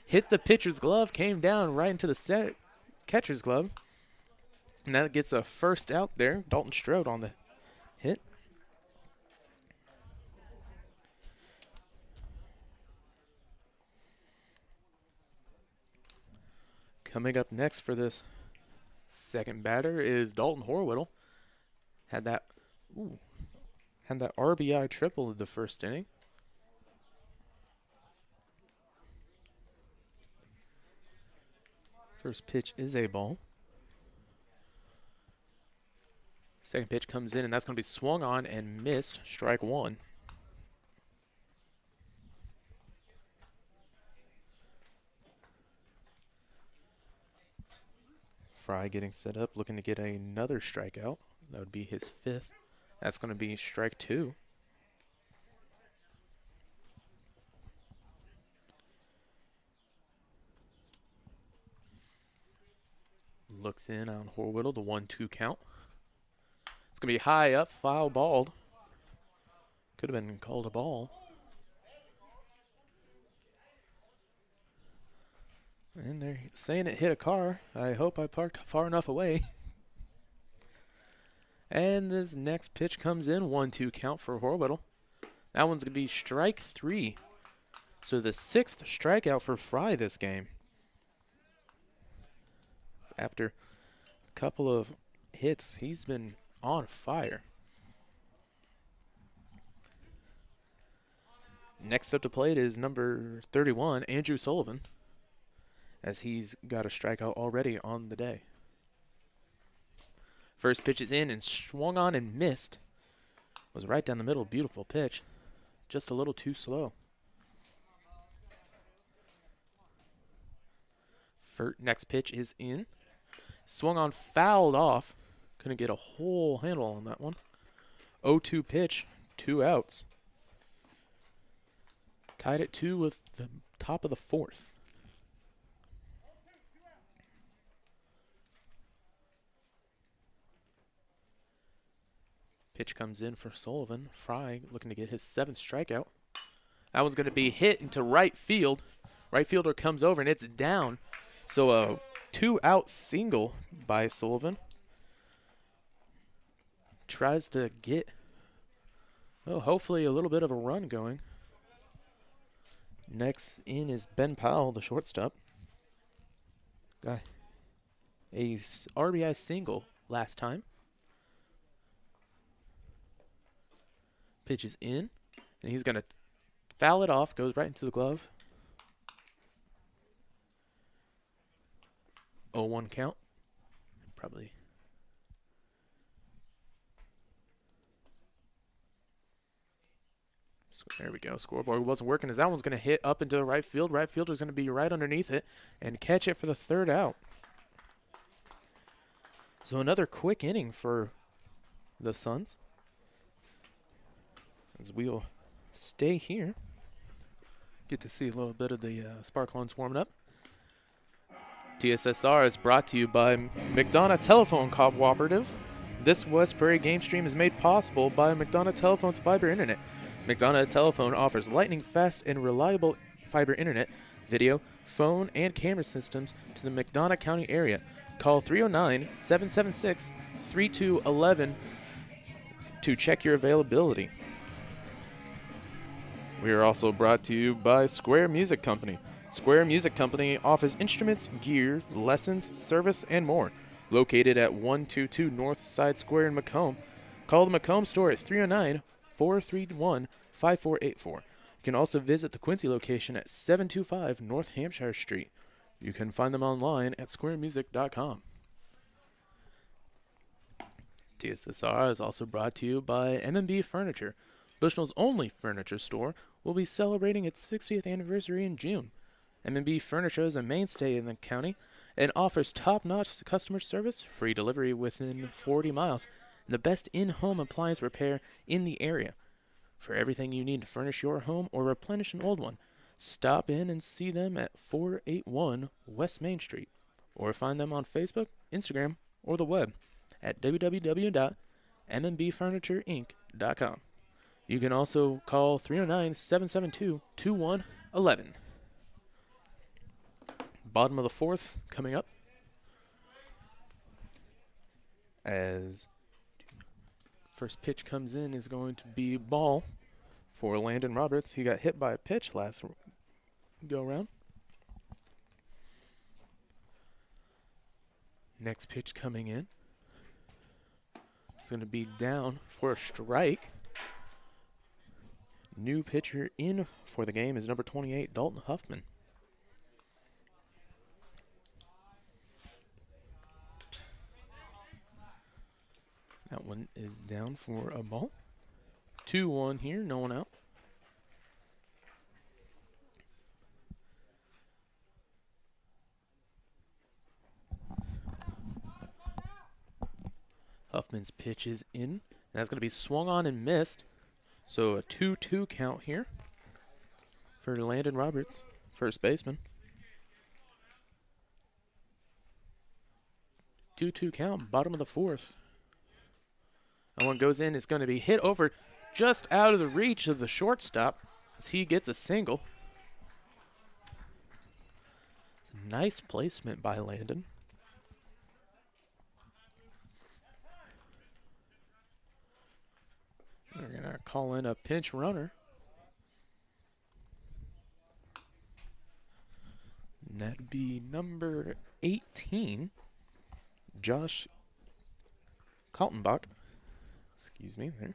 Hit the pitcher's glove, came down right into the catcher's glove. And that gets a first out there. Dalton Strode on the hit. Coming up next for this second batter is Dalton Horwittle. Had that RBI triple in the first inning. First pitch is a ball. Second pitch comes in, and that's going to be swung on and missed. Strike 1. Fry getting set up, looking to get another strikeout. That would be his 5th. That's going to be strike 2. Looks in on Horwittle, the 1-2 count. It's going to be high up, foul balled. Could have been called a ball. And they're saying it hit a car. I hope I parked far enough away. And this next pitch comes in, 1-2 count for Horwittle. That one's going to be strike 3. So the 6th strikeout for Fry this game. After a couple of hits, he's been on fire. Next up to plate is number 31, Andrew Sullivan. as he's got a strikeout already on the day. First pitch is in and swung on and missed. Was right down the middle. Beautiful pitch. Just a little too slow. Next pitch is in. Swung on, fouled off. Couldn't get a whole handle on that one. 0-2 pitch, 2 outs. Tied at 2 with the top of the 4th. Pitch comes in for Sullivan. Fry looking to get his 7th strikeout. That one's going to be hit into right field. Right fielder comes over and it's down. So a 2-out single by Sullivan. Tries to get, well, hopefully a little bit of a run going. Next in is Ben Powell, the shortstop. Got a RBI single last time. Pitch is in, and he's going to foul it off, goes right into the glove. 0-1 count. Probably. So there we go. Scoreboard wasn't working as that one's going to hit up into the right field. Right fielder's going to be right underneath it and catch it for the 3rd out. So another quick inning for the Suns. As we'll stay here. Get to see a little bit of the Sparklones warming up. TSSR is brought to you by McDonough Telephone Cooperative. This West Prairie game stream is made possible by McDonough Telephone's fiber internet. McDonough Telephone offers lightning-fast and reliable fiber internet, video, phone, and camera systems to the McDonough County area. Call 309-776-3211 to check your availability. We are also brought to you by Square Music Company. Square Music Company offers instruments, gear, lessons, service, and more. Located at 122 North Side Square in Macomb. Call the Macomb store at 309-431-5484. You can also visit the Quincy location at 725 North Hampshire Street. You can find them online at squaremusic.com. TSSR is also brought to you by M&B Furniture. Bushnell's only furniture store will be celebrating its 60th anniversary in June. M&B Furniture is a mainstay in the county and offers top-notch customer service, free delivery within 40 miles, and the best in-home appliance repair in the area. For everything you need to furnish your home or replenish an old one, stop in and see them at 481 West Main Street, or find them on Facebook, Instagram, or the web at www.mbfurniturinc.com. You can also call 309-772-2111. Bottom of the 4th coming up. As first pitch comes in is going to be ball for Landon Roberts. He got hit by a pitch last go-round. Next pitch coming in. It's going to be down for a strike. New pitcher in for the game is number 28, Dalton Huffman. That one is down for a ball. 2-1 here, no one out. Huffman's pitch is in. That's going to be swung on and missed. So a 2-2 count here for Landon Roberts, first baseman. 2-2 count, bottom of the 4th. That one goes in. It's going to be hit over just out of the reach of the shortstop as he gets a single. Nice placement by Landon. We're going to call in a pinch runner. And that'd be number 18, Josh Kaltenbach. Excuse me there.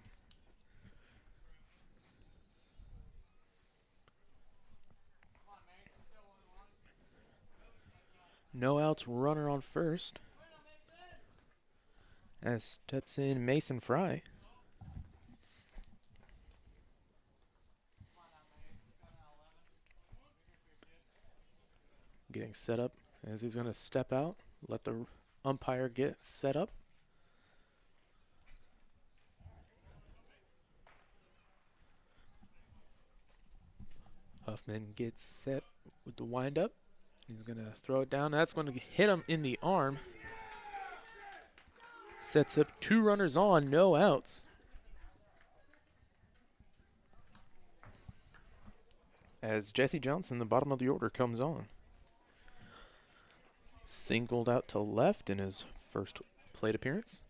No outs, runner on first. As steps in Mason Fry. Getting set up as he's going to step out. Let the umpire get set up. Huffman gets set with the windup. He's going to throw it down. That's going to hit him in the arm. Sets up 2 runners on, no outs. As Jesse Johnson, the bottom of the order, comes on. Singled out to left in his first plate appearance.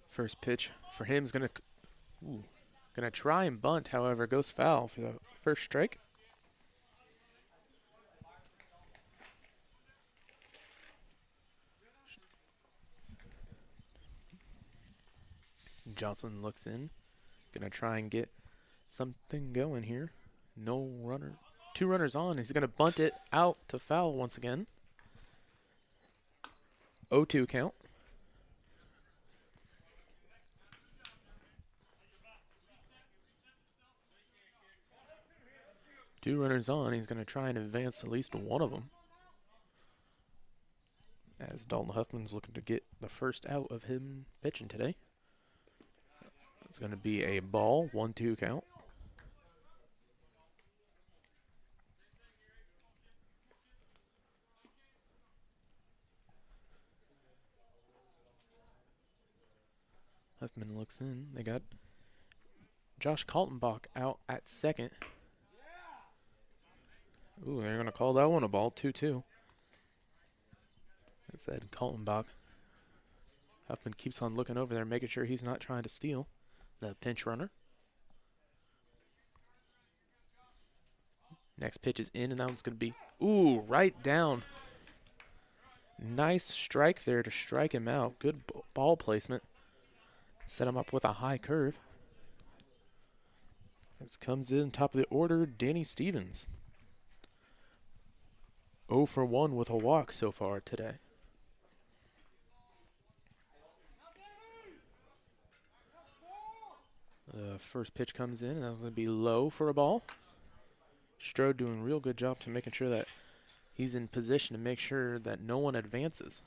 First pitch for him is going to try and bunt, however, goes foul for the first strike. Johnson looks in, going to try and get something going here. No runner, 2 runners on. He's going to bunt it out to foul once again. 0-2 count. Two runners on. He's going to try and advance at least one of them. As Dalton Huffman's looking to get the first out of him pitching today. It's going to be a ball, 1-2 count. Huffman looks in. They got Josh Kaltenbach out at second. Ooh, they're going to call that one a ball, 2-2. Like I said, Kaltenbach. Huffman keeps on looking over there, making sure he's not trying to steal the pinch runner. Next pitch is in, and that one's going to be, right down. Nice strike there to strike him out. Good ball placement. Set him up with a high curve. This comes in top of the order, Danny Stevens. 0 for 1 with a walk so far today. The first pitch comes in, and that was going to be low for a ball. Strode doing a real good job to making sure that he's in position to make sure that no one advances.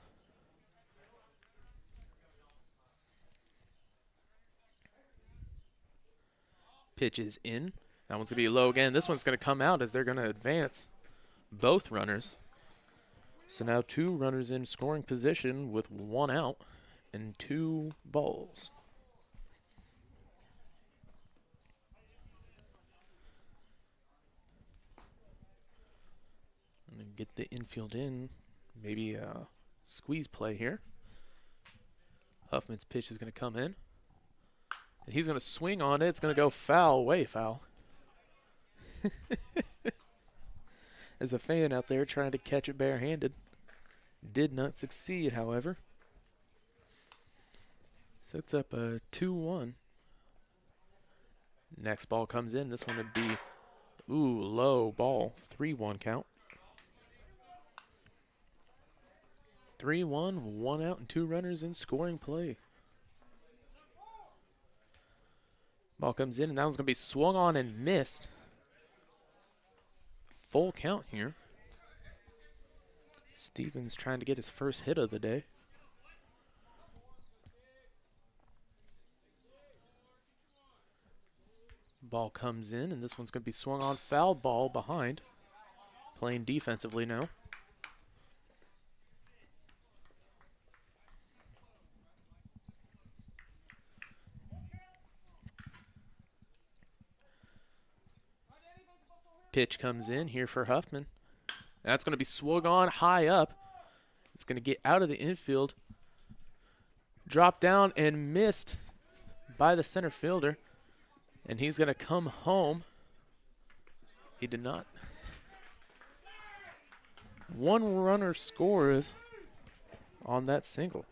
Pitch is in. That one's going to be low again. This one's going to come out as they're going to advance both runners. So now 2 runners in scoring position with 1 out and 2 balls. And get the infield in. Maybe a squeeze play here. Huffman's pitch is going to come in. And he's going to swing on it. It's going to go foul, way foul. As a fan out there trying to catch it barehanded. Did not succeed, however. Sets up a 2-1. Next ball comes in. This one would be, low ball. 3-1 count. 3-1, 1 out and 2 runners in scoring play. Ball comes in, and that one's going to be swung on and missed. Full count here. Stevens trying to get his first hit of the day. Ball comes in, and this one's going to be swung on, foul ball behind. Playing defensively now. Pitch comes in here for Huffman. That's going to be swung on high up. It's going to get out of the infield. Dropped down and missed by the center fielder. And he's going to come home. He did not. 1 runner scores on that single.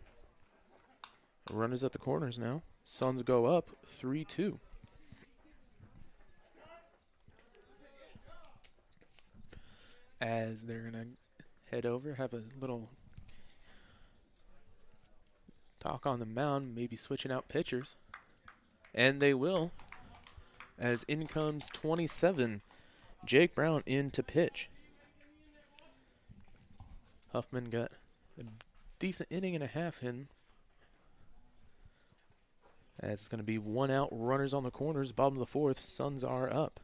Runners at the corners now. Suns go up 3-2. As they're going to head over, have a little talk on the mound, maybe switching out pitchers. And they will, as in comes 27, Jake Brown in to pitch. Huffman got a decent inning and a half in. As it's going to be 1 out, runners on the corners, bottom of the fourth, Suns are up.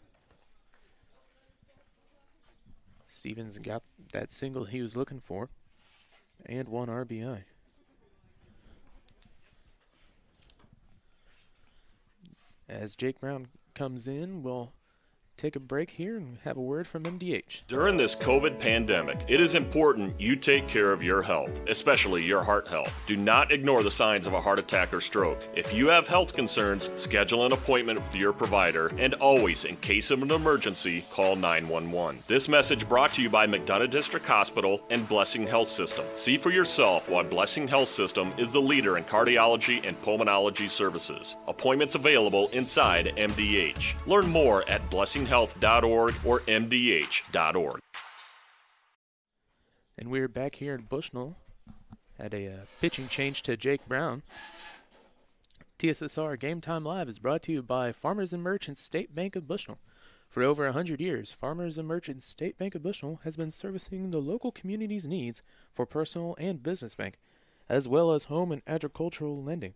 Stevens got that single he was looking for and 1 RBI. As Jake Brown comes in, we'll take a break here and have a word from MDH. During this COVID pandemic, it is important you take care of your health, especially your heart health. Do not ignore the signs of a heart attack or stroke. If you have health concerns, schedule an appointment with your provider, and always, in case of an emergency, call 911. This message brought to you by McDonough District Hospital and Blessing Health System. See for yourself why Blessing Health System is the leader in cardiology and pulmonology services. Appointments available inside MDH. Learn more at blessinghealth.org or mdh.org. And we're back here in Bushnell at a pitching change to Jake Brown. TSSR Game Time Live is brought to you by Farmers and Merchants State Bank of Bushnell. For over 100 years, Farmers and Merchants State Bank of Bushnell has been servicing the local community's needs for personal and business bank, as well as home and agricultural lending.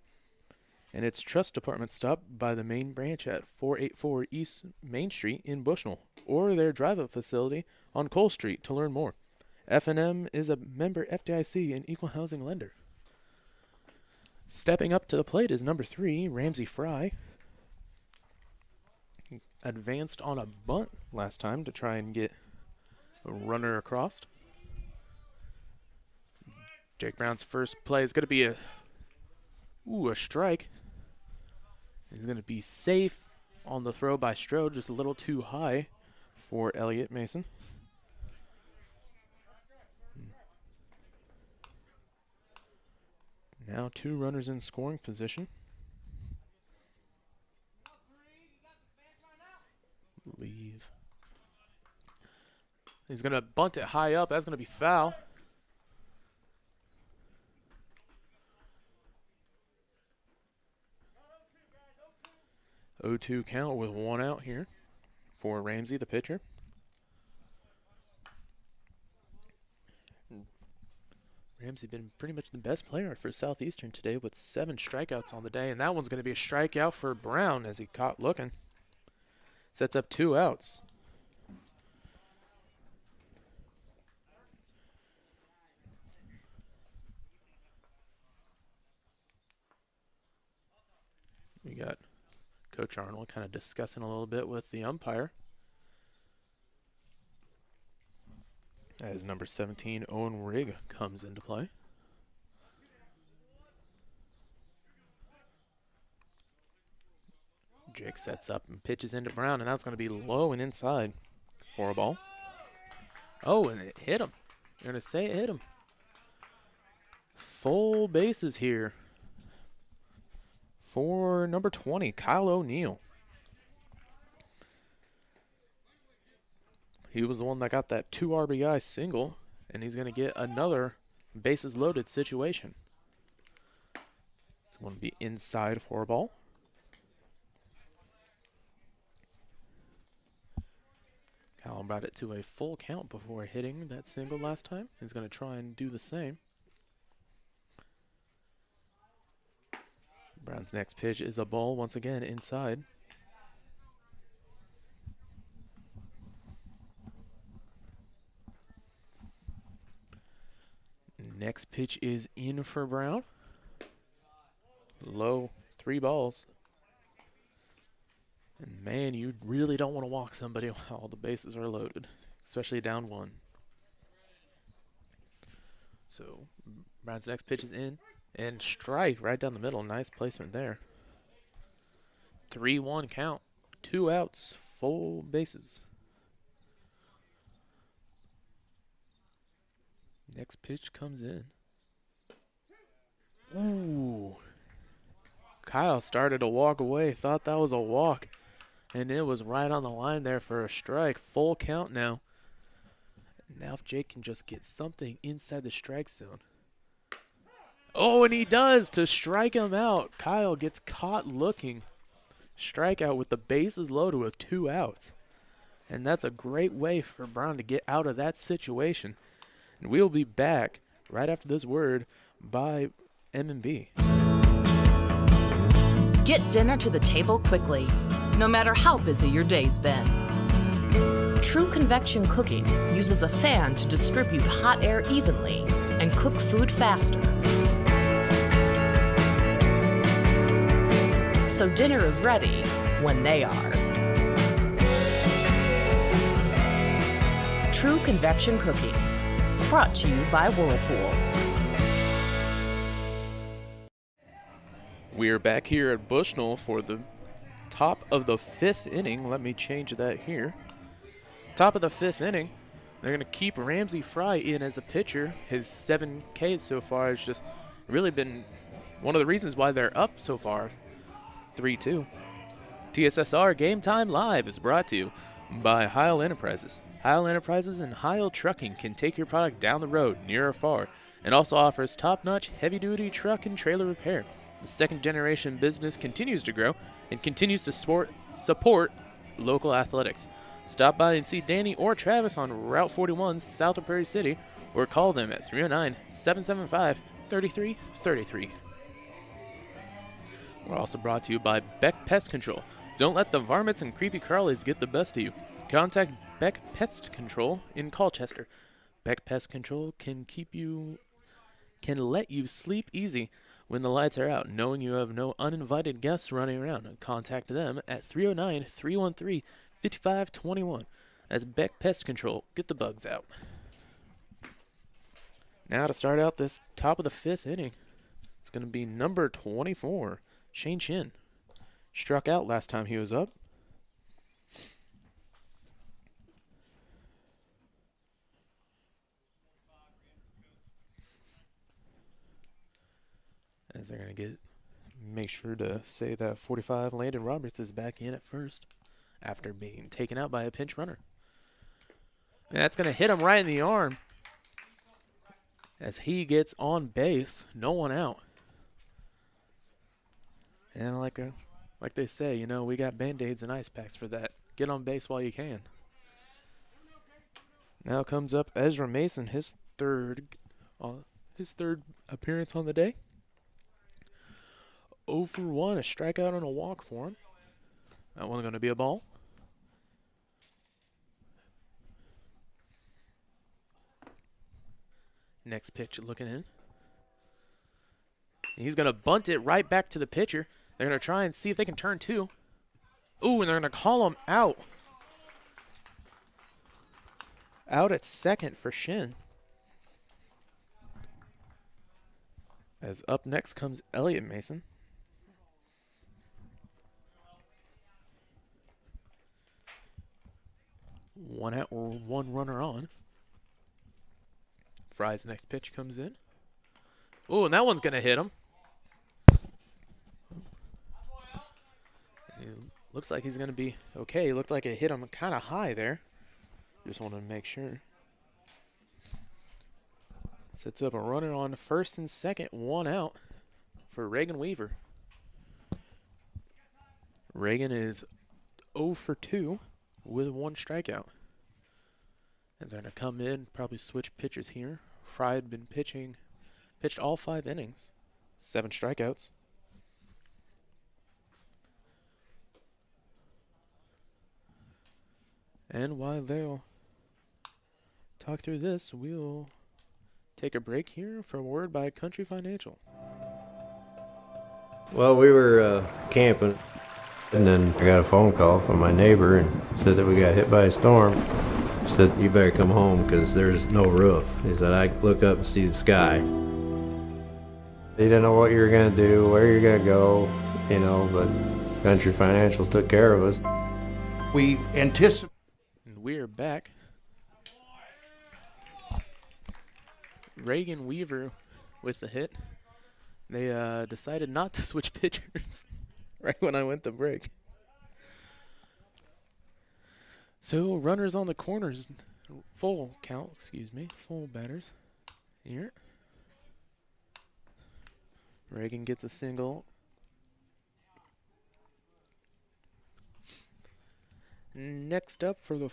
And its trust department stopped by the main branch at 484 East Main Street in Bushnell, or their drive-up facility on Cole Street to learn more. F&M is a member FDIC and equal housing lender. Stepping up to the plate is number 3, Ramsey Fry. He advanced on a bunt last time to try and get a runner across. Jake Brown's first play is going to be a strike. He's going to be safe on the throw by Strode, just a little too high for Elliott Mason. Now 2 runners in scoring position. Leave. He's going to bunt it high up. That's going to be foul. (0-2) count with 1 out here for Ramsey, the pitcher. Ramsey been pretty much the best player for Southeastern today with 7 strikeouts on the day, and that one's going to be a strikeout for Brown as he caught looking. Sets up 2 outs. We got Coach Arnold kind of discussing a little bit with the umpire. As number 17, Owen Rigg, comes into play. Jake sets up and pitches into Brown, and that's going to be low and inside for a ball. Oh, and it hit him. You're going to say it hit him. Full bases here for number 20, Kyle O'Neill. He was the one that got that 2 RBI single, and he's going to get another bases loaded situation. It's going to be inside for a ball. Kyle brought it to a full count before hitting that single last time. He's going to try and do the same. Brown's next pitch is a ball once again inside. Next pitch is in for Brown. Low, 3 balls. And man, you really don't want to walk somebody while the bases are loaded, especially down 1. So Brown's next pitch is in. And strike right down the middle. Nice placement there. 3-1 count. 2 outs, full bases. Next pitch comes in. Ooh. Kyle started to walk away, thought that was a walk, and it was right on the line there for a strike. Full count now. Now if Jake can just get something inside the strike zone. Oh, and he does to strike him out. Kyle gets caught looking. Strikeout with the bases loaded with 2 outs. And that's a great way for Brown to get out of that situation. And we'll be back right after this word by M&B. Get dinner to the table quickly, no matter how busy your day's been. True Convection Cooking uses a fan to distribute hot air evenly and cook food faster. So dinner is ready when they are. True Convection Cooking, brought to you by Whirlpool. We are back here at Bushnell for the top of the 5th inning. Let me change that here. Top of the 5th inning. They're going to keep Ramsey Fry in as the pitcher. His 7 Ks so far has just really been one of the reasons why they're up so far. 3-2. TSSR Game Time Live is brought to you by Heil Enterprises. Heil Enterprises and Heil Trucking can take your product down the road, near or far, and also offers top-notch heavy-duty truck and trailer repair. The second-generation business continues to grow and continues to support local athletics. Stop by and see Danny or Travis on Route 41 south of Prairie City, or call them at 309-775-3333. We're also brought to you by Beck Pest Control. Don't let the varmints and creepy crawlies get the best of you. Contact Beck Pest Control in Colchester. Beck Pest Control can let you sleep easy when the lights are out, knowing you have no uninvited guests running around. Contact them at 309-313-5521. That's Beck Pest Control. Get the bugs out. Now to start out this top of the 5th inning, it's going to be number 24, Shane Shin. Struck out last time he was up. As they're going to make sure to say that 45, Landon Roberts is back in at first after being taken out by a pinch runner. And that's going to hit him right in the arm as he gets on base, no one out. And like they say, you know, we got Band-Aids and ice packs for that. Get on base while you can. Now comes up Ezra Mason, his third appearance on the day. 0 for 1, a strikeout and a walk for him. That one's going to be a ball. Next pitch looking in. He's going to bunt it right back to the pitcher. They're going to try and see if they can turn 2. Ooh, and they're going to call him out. Out at second for Shin. As up next comes Elliot Mason. One out or one runner on. Fry's next pitch comes in. Oh, and that one's going to hit him. It looks like he's going to be okay. It looked like it hit him kind of high there. Just wanted to make sure. Sets up a runner on first and second, 1 out for Reagan Weaver. Reagan is 0 for 2 with 1 strikeout. And they're going to come in, probably switch pitchers here. Fry had been pitched all 5 innings, 7 strikeouts. And while they'll talk through this, we'll take a break here for a word by Country Financial. Well, we were camping, and then I got a phone call from my neighbor and said that we got hit by a storm. He said, you better come home because there's no roof. He said, I look up and see the sky. He didn't know what you were going to do, where you're going to go, you know, but Country Financial took care of us. We anticipate. And we're back. Reagan Weaver with the hit. They decided not to switch pitchers right when I went to break. So runners on the corners, full count, full batters here. Reagan gets a single. Next up for the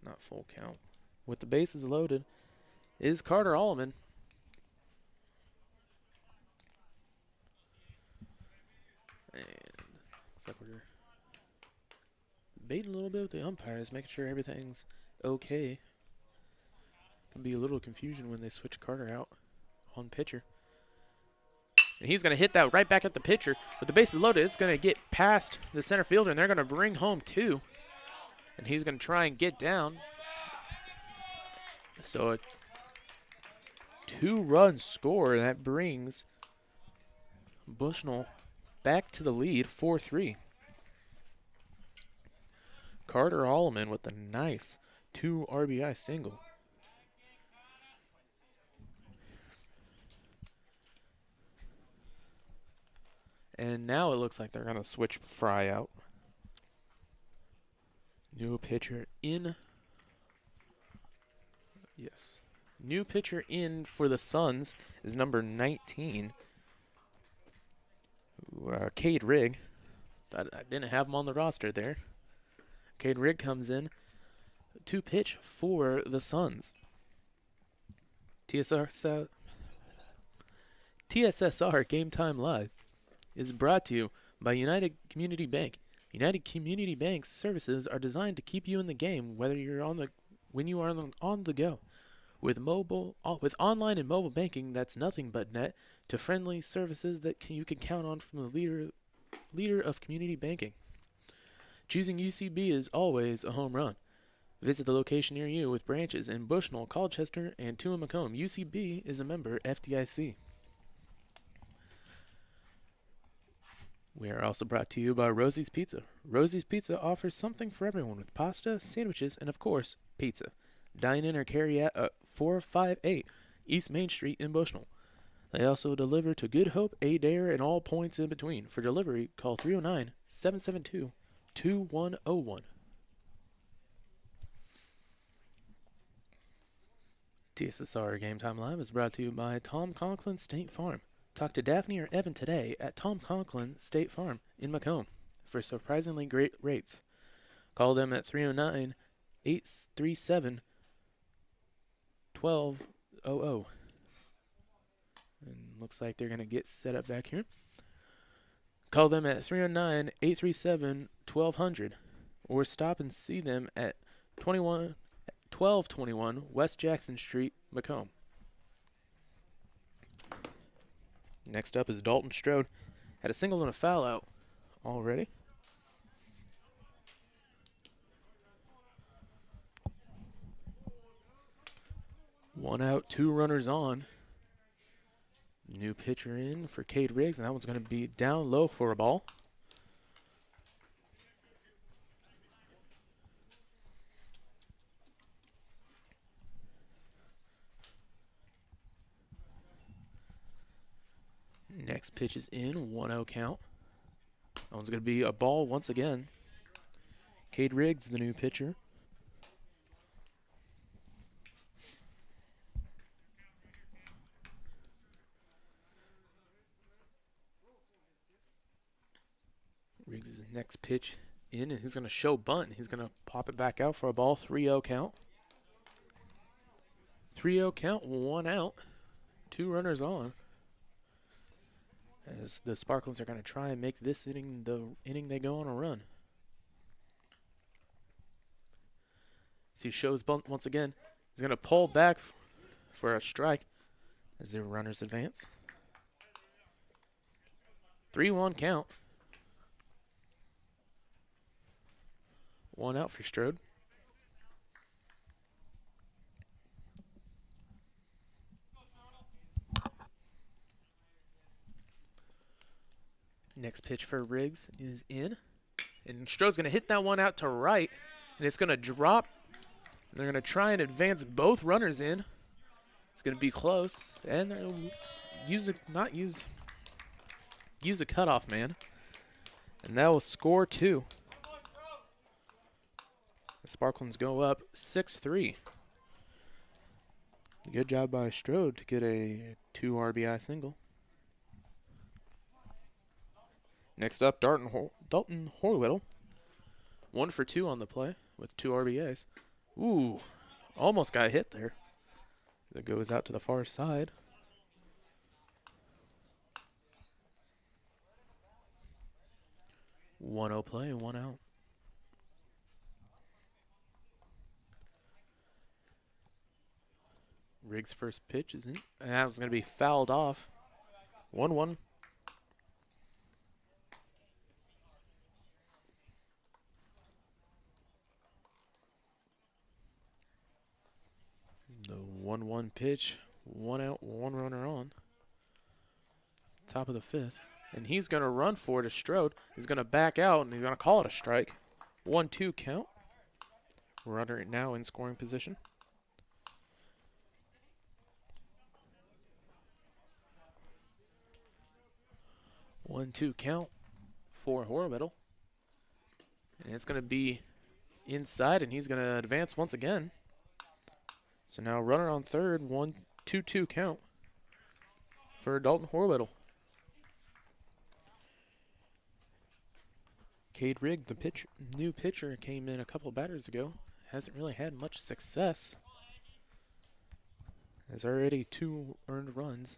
not full count, with the bases loaded, is Carter Allman. And looks like we're debating a little bit with the umpires, making sure everything's okay. Can be a little confusion when they switch Carter out on pitcher. And he's going to hit that right back at the pitcher. With the bases loaded, it's going to get past the center fielder, and they're going to bring home 2. And he's going to try and get down. So a 2-run score, that brings Bushnell back to the lead, 4-3. Carter Allman with a nice 2 RBI single. And now it looks like they're going to switch Fry out. New pitcher in. Yes. New pitcher in for the Suns is number 19. Cade Rigg. I didn't have him on the roster there. Cade Rigg comes in to pitch for the Suns. TSSR Game Time Live is brought to you by United Community Bank. United Community Bank's services are designed to keep you in the game when you are on the go. With online and mobile banking, that's nothing but net to friendly services that you can count on from the leader of community banking. Choosing UCB is always a home run. Visit the location near you with branches in Bushnell, Colchester, and 2 in Macomb. UCB is a member FDIC. We are also brought to you by Rosie's Pizza. Rosie's Pizza offers something for everyone with pasta, sandwiches, and of course, pizza. Dine in or carry out at 458 East Main Street in Bushnell. They also deliver to Good Hope, Adair, and all points in between. For delivery, call 309-772-2101. TSSR Game Time Live is brought to you by Tom Conklin State Farm. Talk to Daphne or Evan today at Tom Conklin State Farm in Macomb for surprisingly great rates. Call them at 309-837-1200. And looks like they're going to get set up back here. Call them at 309-837-1200 or stop and see them at 1221 West Jackson Street, Macomb. Next up is Dalton Strode. Had a single and a foul out already. One out, 2 runners on. New pitcher in for Cade Riggs, and that one's going to be down low for a ball. Next pitch is in, 1-0 count. That one's going to be a ball once again. Cade Riggs, the new pitcher. Riggs' next pitch in, and he's going to show bunt. He's going to pop it back out for a ball, 3-0 count. 3-0 count, 1 out, 2 runners on. As the Sparklers are going to try and make this inning the inning they go on a run. So he shows bunt once again. He's going to pull back for a strike as the runners advance. 3-1 count. 1 out for Strode. Next pitch for Riggs is in. And Strode's going to hit that one out to right. And it's going to drop. And they're going to try and advance both runners in. It's going to be close, and they'll use a cutoff man, and that will score 2. The Sparklings go up 6-3. Good job by Strode to get a 2 RBI single. Next up, Dalton Horwittle. 1 for 2 on the play with 2 RBIs. Ooh, almost got hit there. That goes out to the far side. One 0 play, 1 out. Riggs' first pitch is in, and that was going to be fouled off. 1-1. The 1-1 pitch, 1 out, 1 runner on. Top of the 5th. And he's going to run for it to Strode. He's going to back out, and he's going to call it a strike. 1-2 count. Runner now in scoring position. One, 2 count for Horwittle. And it's going to be inside, and he's going to advance once again. So now runner on third, 1-2 count for Dalton Horwittle. Cade Rigg, the new pitcher, came in a couple batters ago. Hasn't really had much success. Has already 2 earned runs.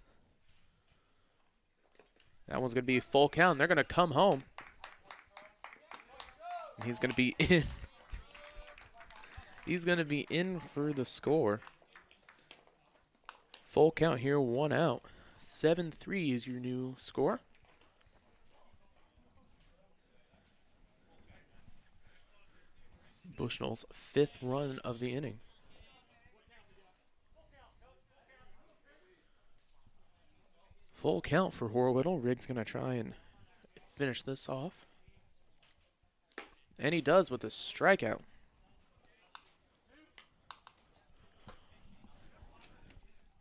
That one's going to be full count. They're going to come home. And he's going to be in. He's going to be in for the score. Full count here, 1 out. 7-3 is your new score. Bushnell's 5th run of the inning. Full count for Horwittle. Riggs going to try and finish this off. And he does with a strikeout.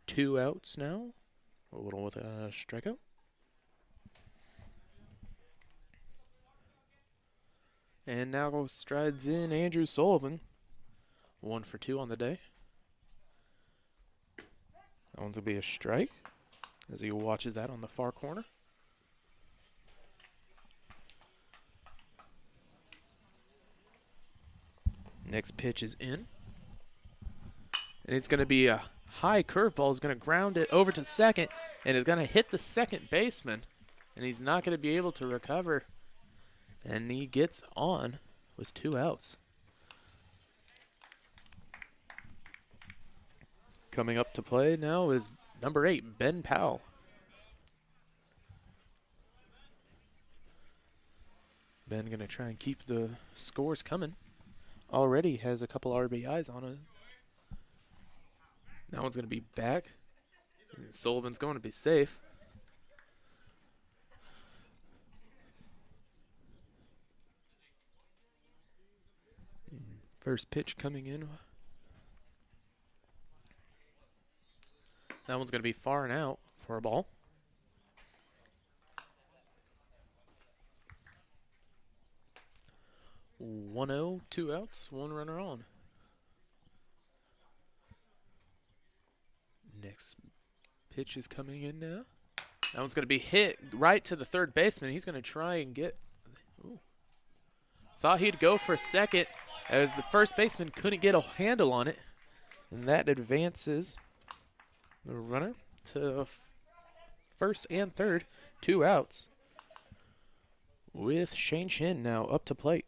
Two outs now. Horwittle with a strikeout. And now strides in Andrew Sullivan. 1 for 2 on the day. That one's going to be a strike as he watches that on the far corner. Next pitch is in. And it's going to be a high curveball. Is going to ground it over to second, and is going to hit the second baseman. And he's not going to be able to recover. And he gets on with 2 outs. Coming up to play now is number 8, Ben Powell. Ben going to try and keep the scores coming. Already has a couple RBIs on it. That one's going to be back. Sullivan's going to be safe. First pitch coming in. That one's going to be far and out for a ball. One 0, 2 outs, 1 runner on. Next pitch is coming in now. That one's going to be hit right to the third baseman. He's going to try and get. Ooh. Thought he'd go for second as the first baseman couldn't get a handle on it. And that advances the runner to first and third, 2 outs. With Shane Shin now up to plate.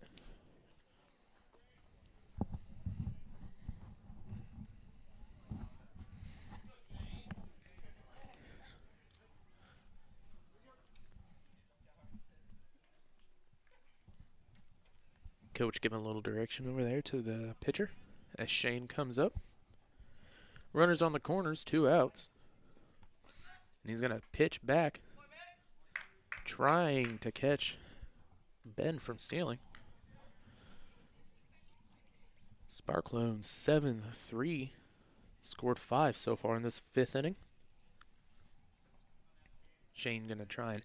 Coach giving a little direction over there to the pitcher as Shane comes up. Runners on the corners, 2 outs. And he's going to pitch back, trying to catch Ben from stealing. Sparklones 7-3 Scored 5 so far in this 5th inning. Shane going to try and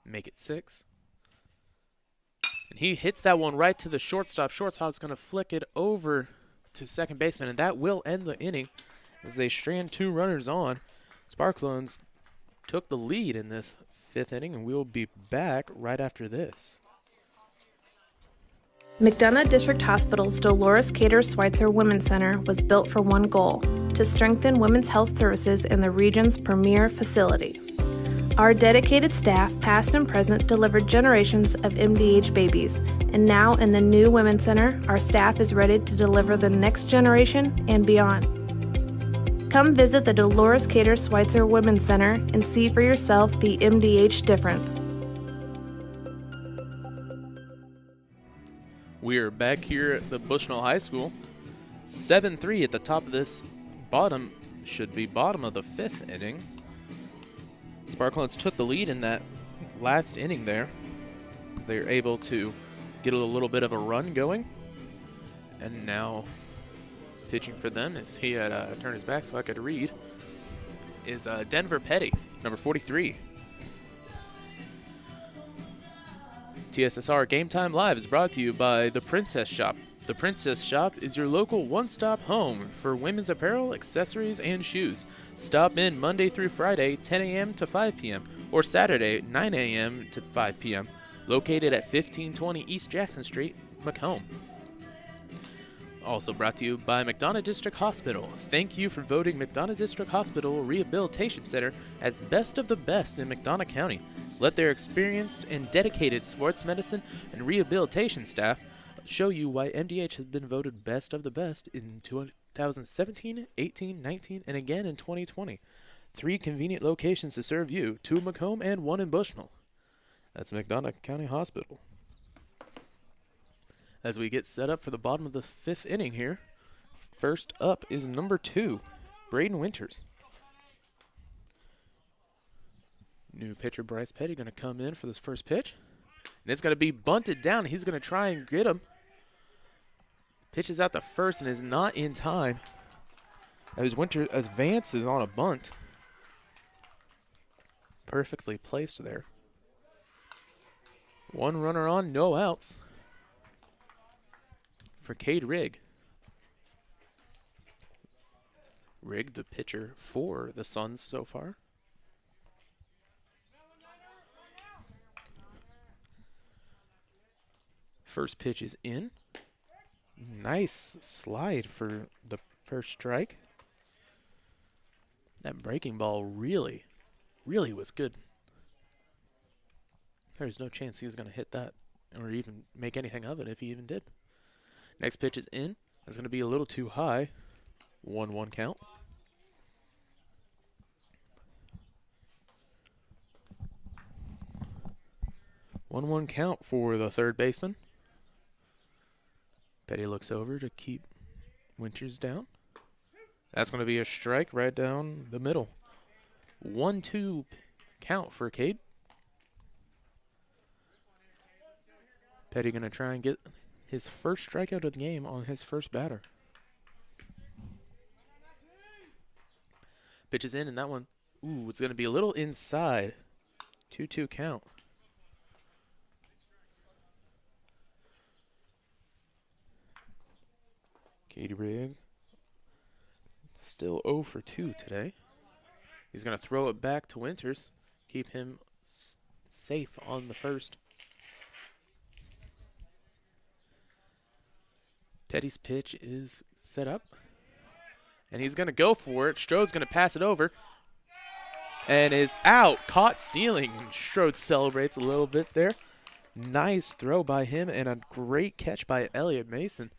make it 6. And he hits that one right to the shortstop. Shortstop's going to flick it over to second baseman, and that will end the inning as they strand 2 runners on. Sparklones took the lead in this 5th inning, and we'll be back right after this. McDonough District Hospital's Dolores Cater Schweitzer Women's Center was built for one goal: to strengthen women's health services in the region's premier facility. Our dedicated staff, past and present, delivered generations of MDH babies, and now in the new Women's Center, our staff is ready to deliver the next generation and beyond. Come visit the Dolores Cater Schweitzer Women's Center and see for yourself the MDH difference. We are back here at the Bushnell High School. 7-3 at the top of this bottom of the 5th inning. Sparklones took the lead in that last inning there. They're able to get a little bit of a run going. And now pitching for them, if he had turned his back so I could read, is Denver Petty, number 43. TSSR Game Time Live is brought to you by The Princess Shop. The Princess Shop is your local one-stop home for women's apparel, accessories, and shoes. Stop in Monday through Friday, 10 a.m. to 5 p.m., or Saturday, 9 a.m. to 5 p.m., located at 1520 East Jackson Street, Macomb. Also brought to you by McDonough District Hospital. Thank you for voting McDonough District Hospital Rehabilitation Center as best of the best in McDonough County. Let their experienced and dedicated sports medicine and rehabilitation staff show you why MDH has been voted best of the best in 2017, 18, 19, and again in 2020. 3 convenient locations to serve you, 2 in Macomb and 1 in Bushnell. That's McDonough County Hospital. As we get set up for the bottom of the 5th inning here, first up is number 2, Braden Winters. New pitcher Bryce Petty going to come in for this first pitch. And it's going to be bunted down. He's going to try and get him. Pitches out to first and is not in time. As Vance is on a bunt. Perfectly placed there. 1 runner on, no outs for Cade Rigg. Rigg, the pitcher for the Suns so far. First pitch is in. Nice slide for the first strike. That breaking ball really was good. There's no chance he was going to hit that or even make anything of it if he even did. Next pitch is in. That's going to be a little too high. 1-1 count. One count for the third baseman. Petty looks over to keep Winters down. That's going to be a strike right down the middle. 1-2 count for Cade. Petty going to try and get his first strikeout of the game on his first batter. Pitch is in, and that one, it's going to be a little inside. 2-2 count. Cade Rigg still 0 for 2 today. He's going to throw it back to Winters. Keep him safe on the first. Petty's pitch is set up. And he's going to go for it. Strode's going to pass it over. And is out. Caught stealing. And Strode celebrates a little bit there. Nice throw by him and a great catch by Elliot Mason.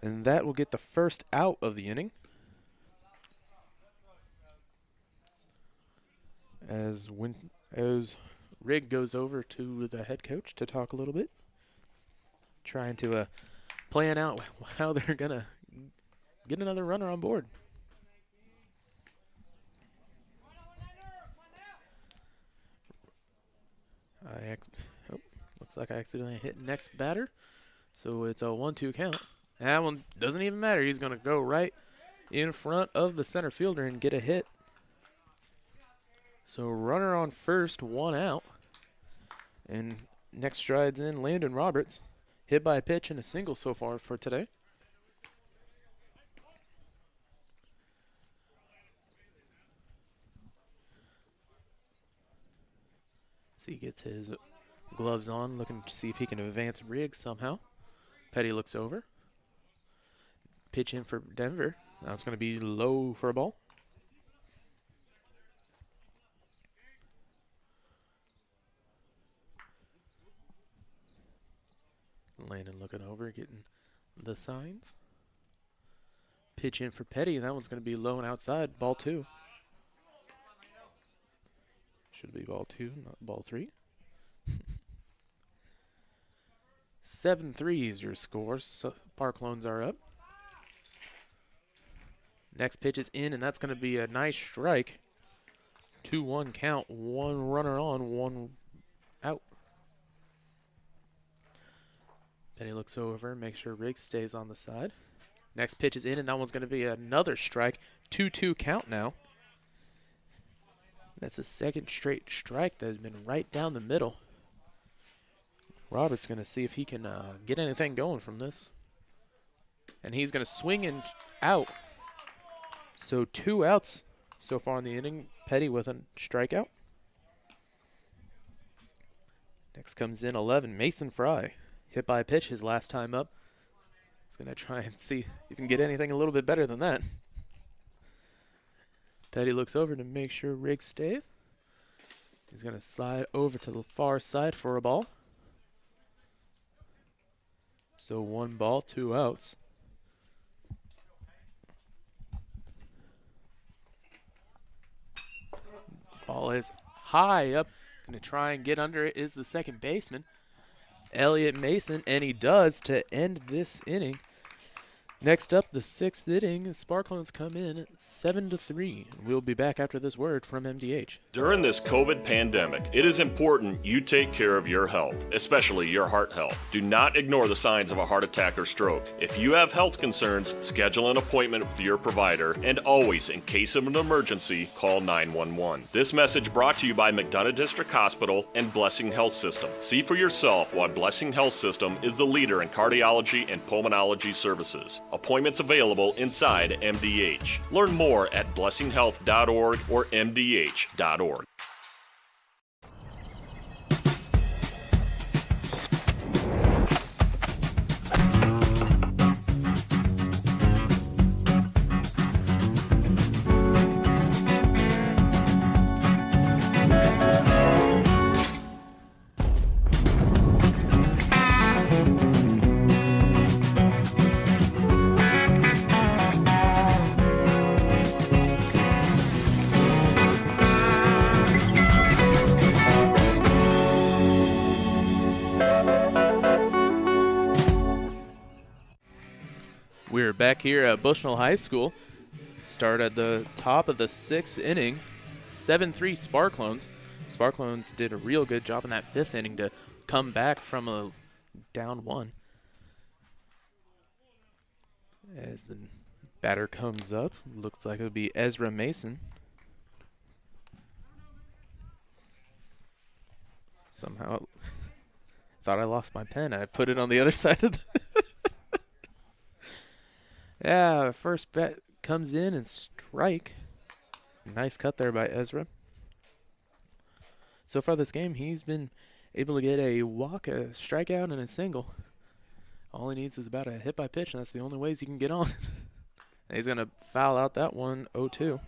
And that will get the first out of the inning. As Rigg goes over to the head coach to talk a little bit. Trying to plan out how they're going to get another runner on board. Looks like I accidentally hit next batter. So it's a 1-2 count. That one doesn't even matter. He's going to go right in front of the center fielder and get a hit. So runner on first, 1 out. And next strides in Landon Roberts. Hit by a pitch and a single so far for today. So he gets his gloves on, looking to see if he can advance Riggs somehow. Petty looks over. Pitch in for Denver. Now it's going to be low for a ball. Landon looking over, getting the signs. Pitch in for Petty. That one's going to be low and outside. Ball 2. Should be ball 2, not ball 3. 7-3 is your score. So Park Loans are up. Next pitch is in, and that's going to be a nice strike. 2-1 count. 1 runner on, 1 out. Penny looks over, makes sure Riggs stays on the side. Next pitch is in, and that one's going to be another strike. 2-2 count now. That's a second straight strike that has been right down the middle. Robert's going to see if he can get anything going from this. And he's going to swing and out. So 2 outs so far in the inning. Petty with a strikeout. Next comes in 11, Mason Fry. Hit by a pitch his last time up. He's going to try and see if he can get anything a little bit better than that. Petty looks over to make sure Riggs stays. He's going to slide over to the far side for a ball. So 1 ball, 2 outs. Ball is high up. Going to try and get under it is the second baseman, Elliott Mason, and he does to end this inning. Next up, the 6th inning, Sparklones come in 7-3. We'll be back after this word from MDH. During this COVID pandemic, it is important you take care of your health, especially your heart health. Do not ignore the signs of a heart attack or stroke. If you have health concerns, schedule an appointment with your provider, and always, in case of an emergency, call 911. This message brought to you by McDonough District Hospital and Blessing Health System. See for yourself why Blessing Health System is the leader in cardiology and pulmonology services. Appointments available inside MDH. Learn more at blessinghealth.org or mdh.org. We're back here at Bushnell High School. Start at the top of the 6th inning. 7-3 Sparklones. Sparklones did a real good job in that 5th inning to come back from a down 1. As the batter comes up, looks like it'll be Ezra Mason. Somehow, thought I lost my pen. I put it on the other side of the... Yeah, first bat comes in and strike. Nice cut there by Ezra. So far this game, he's been able to get a walk, a strikeout, and a single. All he needs is about a hit by pitch, and that's the only ways he can get on. And he's going to foul out that one, 0-2.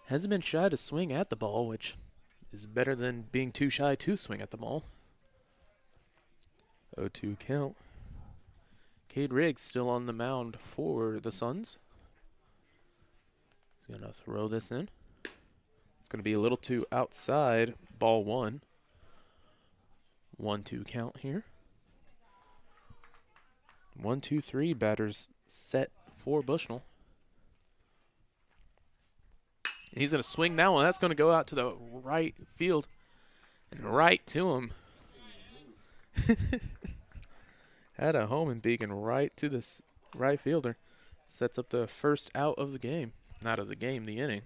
Hasn't been shy to swing at the ball, which is better than being too shy to swing at the ball. 0-2 count. Cade Riggs still on the mound for the Suns. He's going to throw this in. It's going to be a little too outside. Ball 1. 1-2 count here. 1-2-3 batters set for Bushnell. And he's going to swing that one. That's going to go out to the right field and right to him. Had a homing beacon right to the right fielder. Sets up the first out of the game. Not of the game, the inning.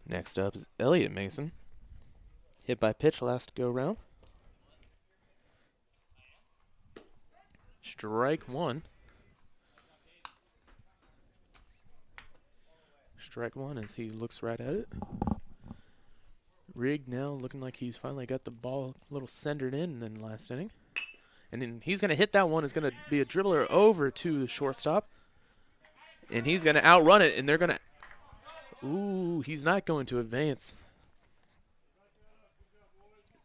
Next up is Elliot Mason. Hit by pitch last go round. Strike one. Strike one as he looks right at it. Rigg now looking like he's finally got the ball a little centered in the last inning. And then he's going to hit that one. It's going to be a dribbler over to the shortstop. And he's going to outrun it, and they're going to... Ooh, he's not going to advance.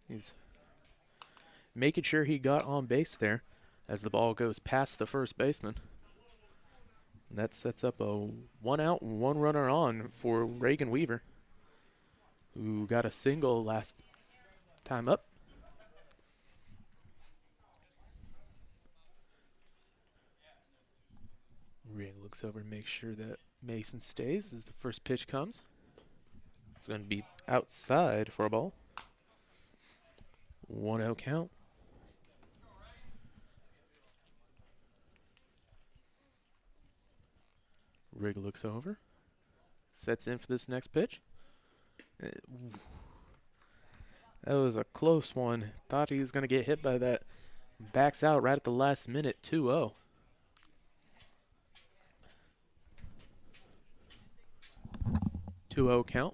He's making sure he got on base there as the ball goes past the first baseman. And that sets up a 1 out, 1 runner on for Reagan Weaver, who got a single last time up. Rigg looks over and makes sure that Mason stays as the first pitch comes. It's going to be outside for a ball. 1-0 count. Rigg looks over, sets in for this next pitch. That was a close one. Thought he was going to get hit by that. Backs out right at the last minute, 2-0. Count.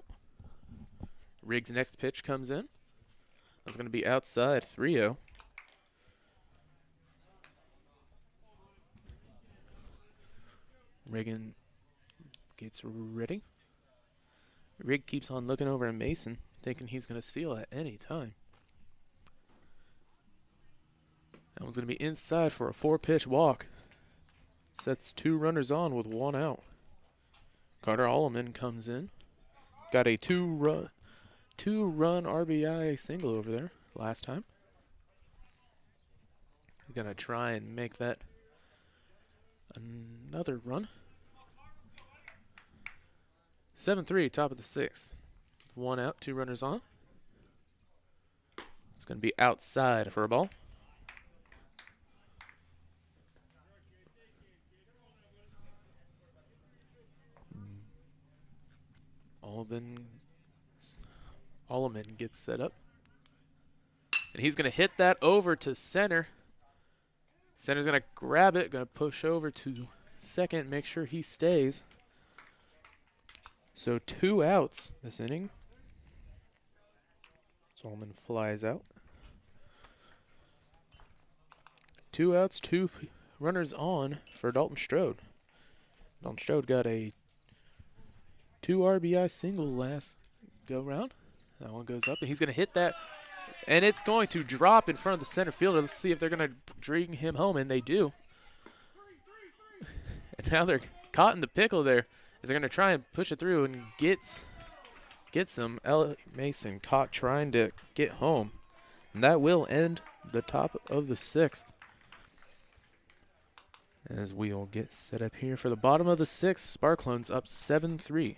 Rigg's next pitch comes in. That's going to be outside, 3-0. Reagan gets ready. Rigg keeps on looking over at Mason, thinking he's going to steal at any time. That one's going to be inside for a 4-pitch walk. Sets 2 runners on with 1 out. Carter Alleman comes in. Got a two-run RBI single over there last time. He's going to try and make that another run. 7-3, top of the 6th. 1 out, 2 runners on. It's going to be outside for a ball. Alleman gets set up. And he's going to hit that over to center. Center's going to grab it, going to push over to second, make sure he stays. So 2 outs this inning. Solomon flies out. 2 outs, 2 runners on for Dalton Strode. Dalton Strode got a 2 RBI single last go round. That one goes up, and he's going to hit that, and it's going to drop in front of the center fielder. Let's see if they're going to bring him home, and they do. And now they're caught in the pickle there. They're going to try and push it through and get some. Elliot Mason caught trying to get home. And that will end the top of the 6th. As we will get set up here for the bottom of the 6th, Sparklones up 7-3.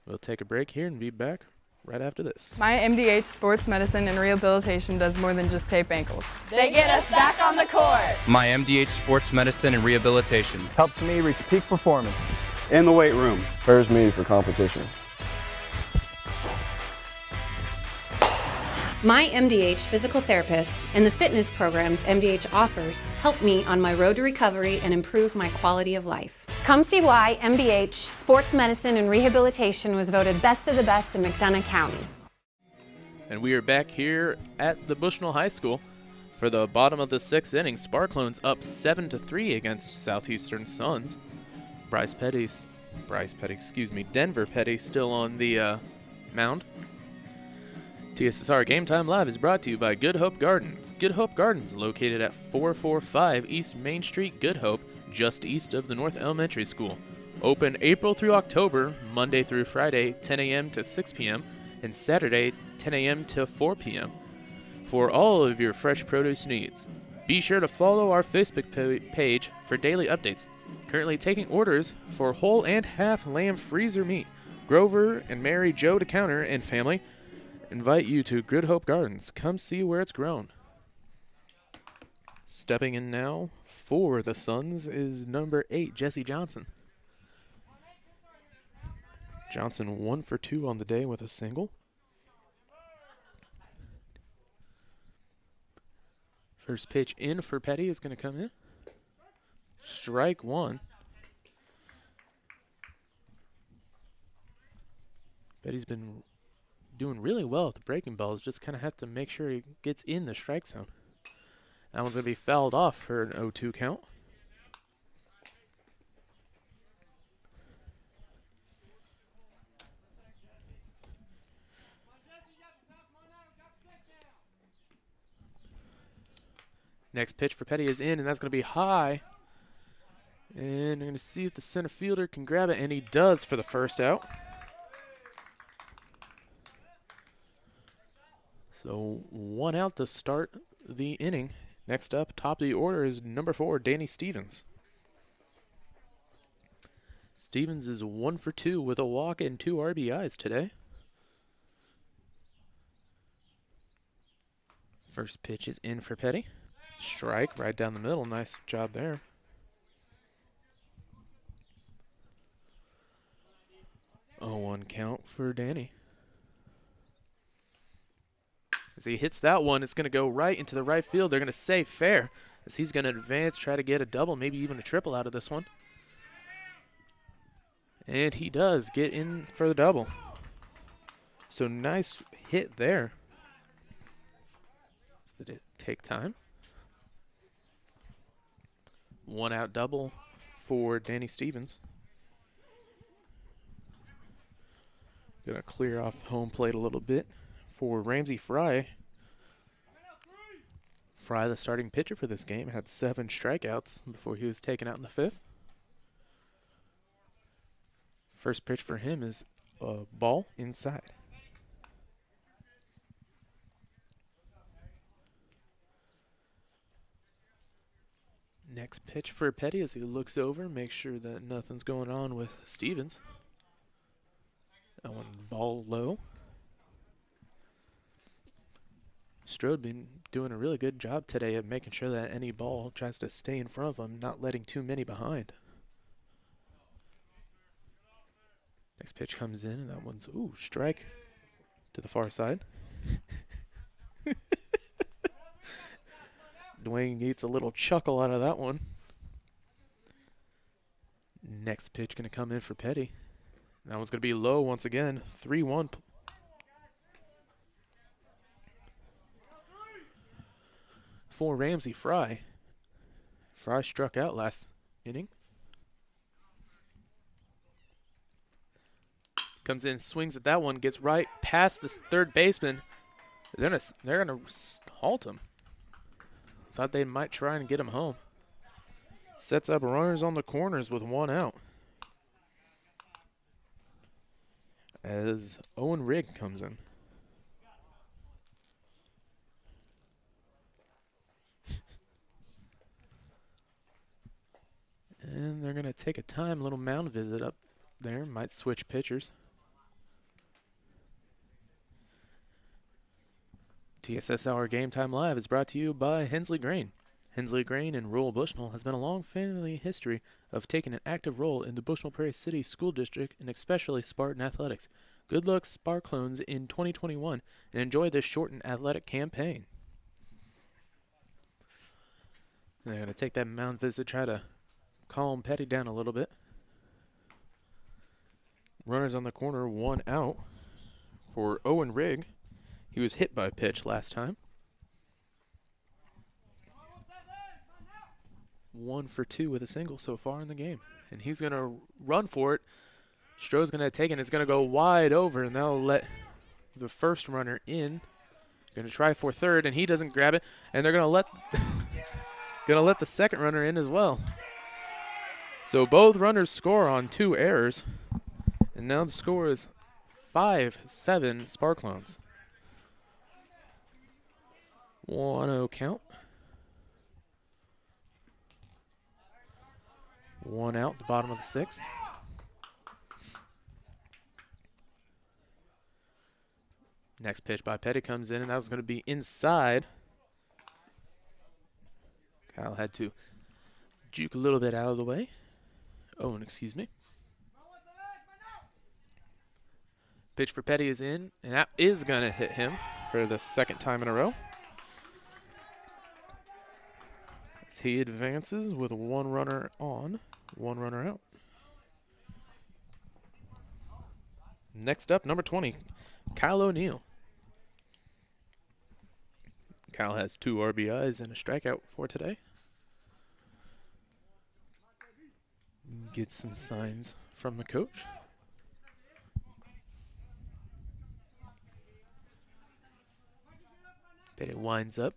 We'll take a break here and be back right after this. My MDH Sports Medicine and Rehabilitation does more than just tape ankles. They get us back on the court. My MDH Sports Medicine and Rehabilitation helps me reach peak performance. In the weight room. Prepares me for competition. My MDH physical therapists and the fitness programs MDH offers help me on my road to recovery and improve my quality of life. Come see why MDH Sports Medicine and Rehabilitation was voted best of the best in McDonough County. And we are back here at the Bushnell High School for the bottom of the 6th inning. Sparklones up 7-3 against Southeastern Suns. Denver Petty still on the mound. TSSR Game Time Live is brought to you by Good Hope Gardens. Good Hope Gardens, located at 445 East Main Street, Good Hope, just east of the North Elementary School. Open April through October, Monday through Friday, 10 a.m. to 6 p.m., and Saturday, 10 a.m. to 4 p.m. for all of your fresh produce needs. Be sure to follow our Facebook page for daily updates. Currently taking orders for whole and half lamb freezer meat. Grover and Mary Jo DeCounter and family invite you to Good Hope Gardens. Come see where it's grown. Stepping in now for the Suns is number 8, Jesse Johnson. Johnson 1 for 2 on the day with a single. First pitch in for Petty is going to come in. Strike one. Petty's been doing really well at the breaking balls. Just kind of have to make sure he gets in the strike zone. That one's going to be fouled off for an 0-2 count. Next pitch for Petty is in, and that's going to be high. And they're going to see if the center fielder can grab it, and he does for the first out. So 1 out to start the inning. Next up, top of the order is number 4, Danny Stevens. Stevens is 1 for 2 with a walk and 2 RBIs today. First pitch is in for Petty. Strike right down the middle. Nice job there. Oh, 1 count for Danny. As he hits that one, it's going to go right into the right field. They're going to say fair as he's going to advance, try to get a double, maybe even a triple out of this one. And he does get in for the double. So nice hit there. Did it take time? 1 out double for Danny Stevens. Gonna clear off home plate a little bit for Ramsey Fry. Fry, the starting pitcher for this game, had 7 strikeouts before he was taken out in the 5th. First pitch for him is a ball inside. Next pitch for Petty as he looks over, makes sure that nothing's going on with Stevens. That one ball low. Strode been doing a really good job today of making sure that any ball tries to stay in front of him, not letting too many behind. Next pitch comes in, and that one's, strike to the far side. Dwayne gets a little chuckle out of that one. Next pitch going to come in for Petty. That one's going to be low once again. 3-1. For Ramsey Fry. Fry struck out last inning. Comes in, swings at that one, gets right past the third baseman. They're gonna halt him. Thought they might try and get him home. Sets up runners on the corners with 1 out. As Owen Rigg comes in. And they're going to take a little mound visit up there. Might switch pitchers. TSS Hour Game Time Live is brought to you by Hensley Grain. Hensley Grain in rural Bushnell has been a long family history of taking an active role in the Bushnell Prairie City School District and especially Spartan athletics. Good luck, Sparklones, in 2021 and enjoy this shortened athletic campaign. They're going to take that mound visit, try to calm Petty down a little bit. Runners on the corner, 1 out for Owen Rigg. He was hit by a pitch last time. 1 for 2 with a single so far in the game. And he's going to run for it. Stroh's going to take it. It's going to go wide over, and that'll let the first runner in. Going to try for third, and he doesn't grab it. And they're going to let the second runner in as well. So both runners score on 2 errors. And now the score is 5-7 Sparklones. 1-0 count. 1 out, the bottom of the 6th. Next pitch by Petty comes in, and that was going to be inside. Kyle had to juke a little bit out of the way. Oh, and excuse me. Pitch for Petty is in, and that is going to hit him for the second time in a row. As he advances with 1 runner on, 1 runner out. Next up, number 20, Kyle O'Neill. Kyle has 2 RBIs and a strikeout for today. Get some signs from the coach. Petty winds up.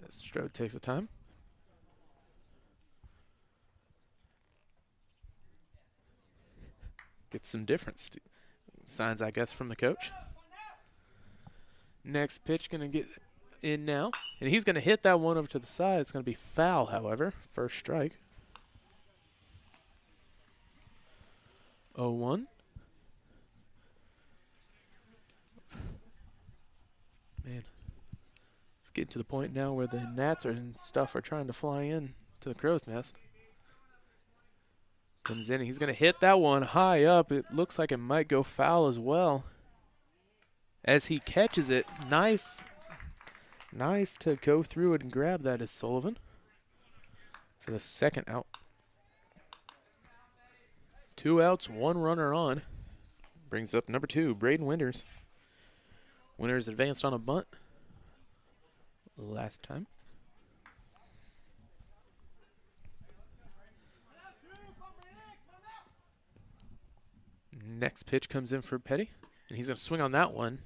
Strode takes the time. Get some different signs, I guess, from the coach. Next pitch going to get in now. And he's going to hit that one over to the side. It's going to be foul, however. First strike. 0-1. Man, it's getting to the point now where the gnats and stuff are trying to fly in to the crow's nest. Comes in, and he's going to hit that one high up. It looks like it might go foul as well. As he catches it, nice to go through it and grab that is Sullivan for the second out. 2 outs, 1 runner on. Brings up number 2, Braden Winters. Winters advanced on a bunt last time. Next pitch comes in for Petty, and he's going to swing on that one.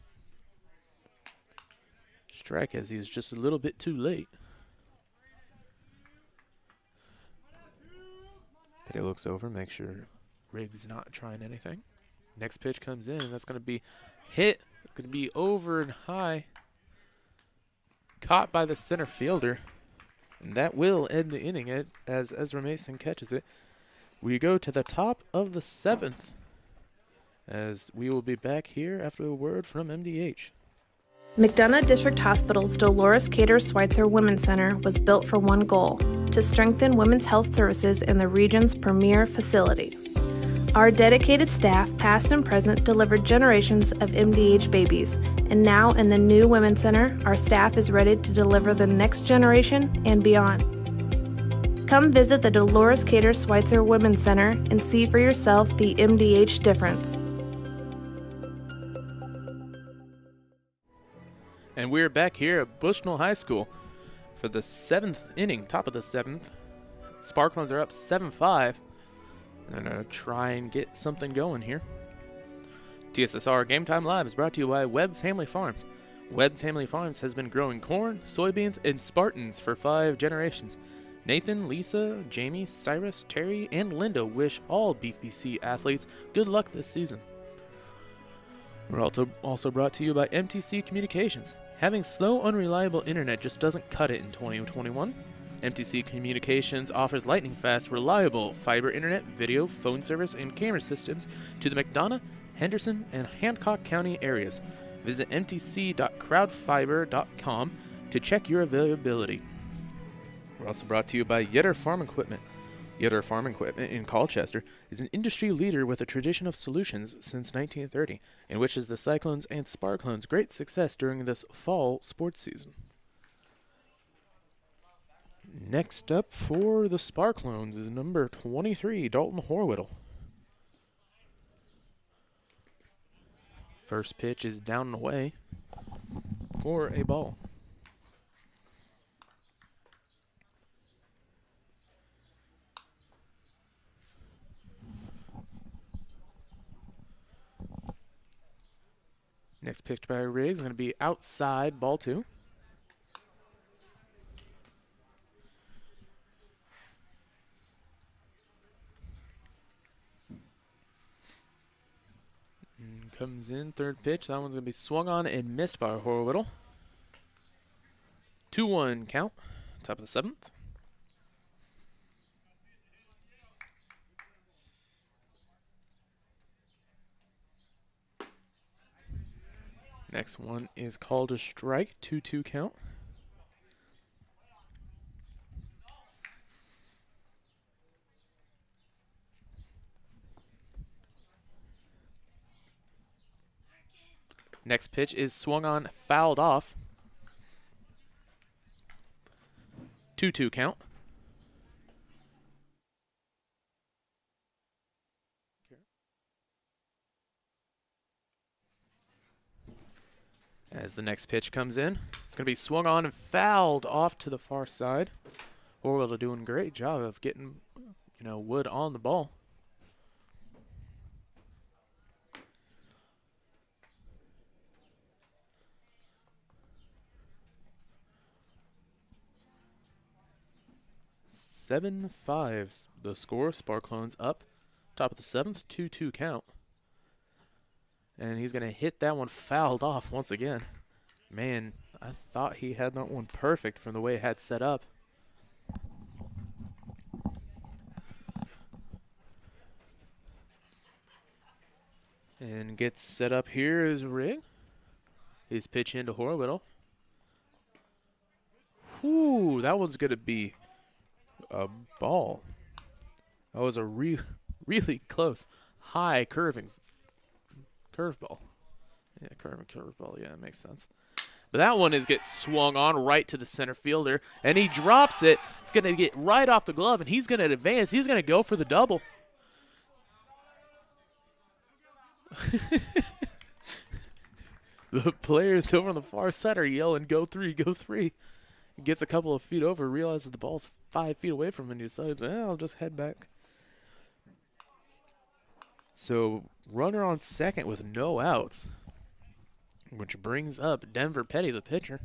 Strike as he is just a little bit too late. Petty looks over, make sure Riggs not trying anything. Next pitch comes in, and that's going to be hit. It's going to be over and high. Caught by the center fielder. And that will end the inning as Ezra Mason catches it. We go to the top of the 7th, as we will be back here after a word from MDH. McDonough District Hospital's Dolores Cater Schweitzer Women's Center was built for one goal: to strengthen women's health services in the region's premier facility. Our dedicated staff, past and present, delivered generations of MDH babies, and now in the new Women's Center, our staff is ready to deliver the next generation and beyond. Come visit the Dolores Cater Schweitzer Women's Center and see for yourself the MDH difference. And we're back here at Bushnell High School for the 7th inning, top of the 7th. Sparklins are up 7-5. And going to try and get something going here. TSSR Game Time Live is brought to you by Webb Family Farms. Webb Family Farms has been growing corn, soybeans, and Spartans for 5 generations. Nathan, Lisa, Jamie, Cyrus, Terry, and Linda wish all Beef BC athletes good luck this season. We're also brought to you by MTC Communications. Having slow, unreliable internet just doesn't cut it in 2021. MTC Communications offers lightning-fast, reliable fiber internet, video, phone service, and camera systems to the McDonough, Henderson, and Hancock County areas. Visit mtc.crowdfiber.com to check your availability. We're also brought to you by Yetter Farm Equipment. Yetter Farm Equipment in Colchester is an industry leader with a tradition of solutions since 1930, and wishes the Cyclones and Sparklones great success during this fall sports season. Next up for the Sparklones is number 23, Dalton Horwittle. First pitch is down and away for a ball. Next pitch by Riggs is going to be outside, ball 2. And comes in, third pitch. That one's going to be swung on and missed by Horwittle. 2-1 count, top of the 7th. Next one is called a strike, 2-2 count. Next pitch is swung on, fouled off. 2-2 count. As the next pitch comes in, it's going to be swung on and fouled off to the far side. Orwell doing a great job of getting, Wood on the ball. Seven fives. The score. Sparklones up. Top of the seventh. 2-2 count. And he's going to hit that one fouled off once again. Man, I thought he had that one perfect from the way it had set up. And gets set up here is Rig. His pitch into Horwittle. Whew, that one's going to be a ball. That was a really close, high curving curveball. Yeah, curveball. Yeah, it makes sense. But that one gets swung on right to the center fielder, and he drops it. It's going to get right off the glove, and he's going to advance. He's going to go for the double. The players over on the far side are yelling, "Go 3, go 3." He gets a couple of feet over, realizes the ball's 5 feet away from him, and he decides, I'll just head back. So, runner on second with no outs, which brings up Denver Petty, the pitcher.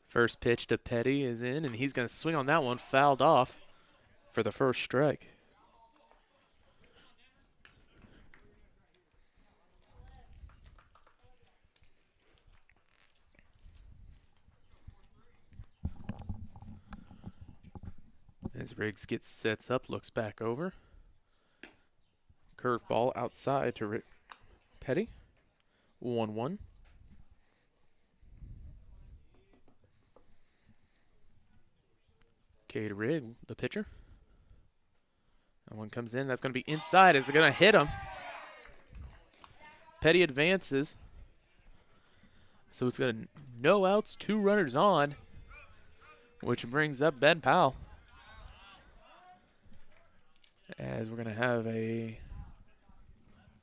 First pitch to Petty is in, and he's going to swing on that one, fouled off for the first strike. As Riggs sets up, looks back over. Curveball outside to Petty. 1-1. Okay to Rigg, the pitcher. That one comes in. That's going to be inside. It's going to hit him. Petty advances. So it's got no outs, 2 runners on, which brings up Ben Powell. As we're going to have a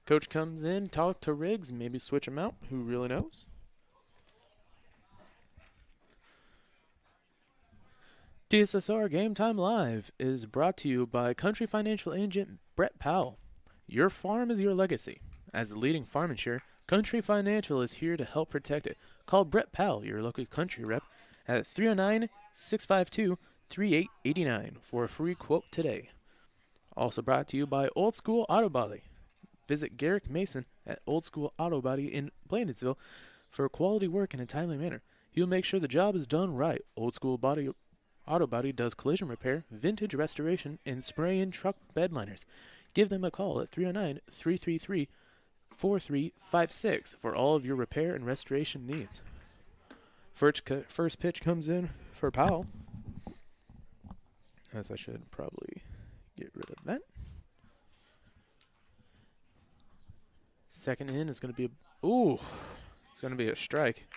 coach comes in, talk to Riggs, maybe switch him out. Who really knows? DSSR Game Time Live is brought to you by Country Financial Agent Brett Powell. Your farm is your legacy. As the leading farm insurer, Country Financial is here to help protect it. Call Brett Powell, your local country rep, at 309-652-3889 for a free quote today. Also brought to you by Old School Auto Body. Visit Garrick Mason at Old School Auto Body in Blandonsville for quality work in a timely manner. He'll make sure the job is done right. Old School Auto Body does collision repair, vintage restoration, and spray-in truck bed liners. Give them a call at 309-333-4356 for all of your repair and restoration needs. First pitch comes in for Powell. As I should probably get rid of that. Second in is going to be it's going to be a strike.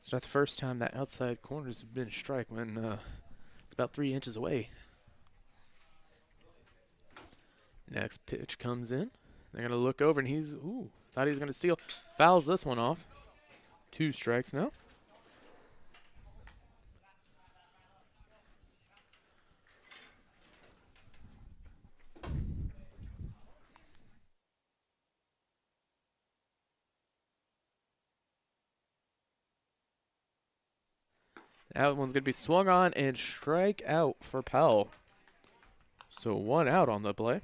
It's not the first time that outside corner's been a strike when it's about 3 inches away. Next pitch comes in. They're going to look over, and thought he was going to steal. Fouls this one off. 2 strikes now. That one's going to be swung on and strike out for Powell. So 1 out on the play.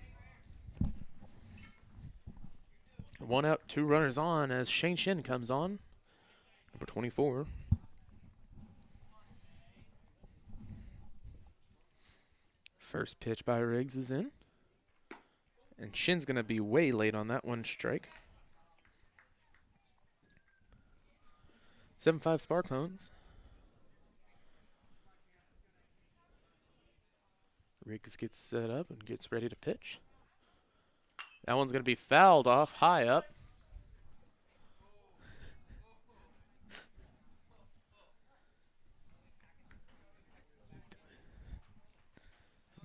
1 out, 2 runners on as Shane Shin comes on. Number 24. First pitch by Riggs is in. And Shin's going to be way late on that one strike. 7-5 Sparklones. Riggs gets set up and gets ready to pitch. That one's going to be fouled off high up.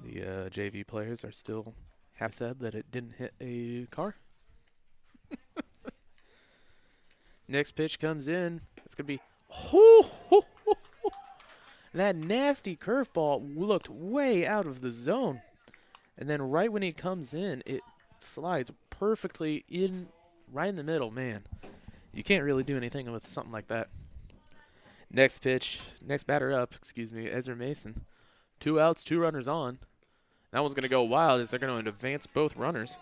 The JV players are still have said that it didn't hit a car. Next pitch comes in. It's going to be that nasty curveball looked way out of the zone. And then right when he comes in, it slides perfectly in right in the middle. Man, you can't really do anything with something like that. Next pitch, next batter up, Ezra Mason. 2 outs, 2 runners on. That one's going to go wild as they're going to advance both runners.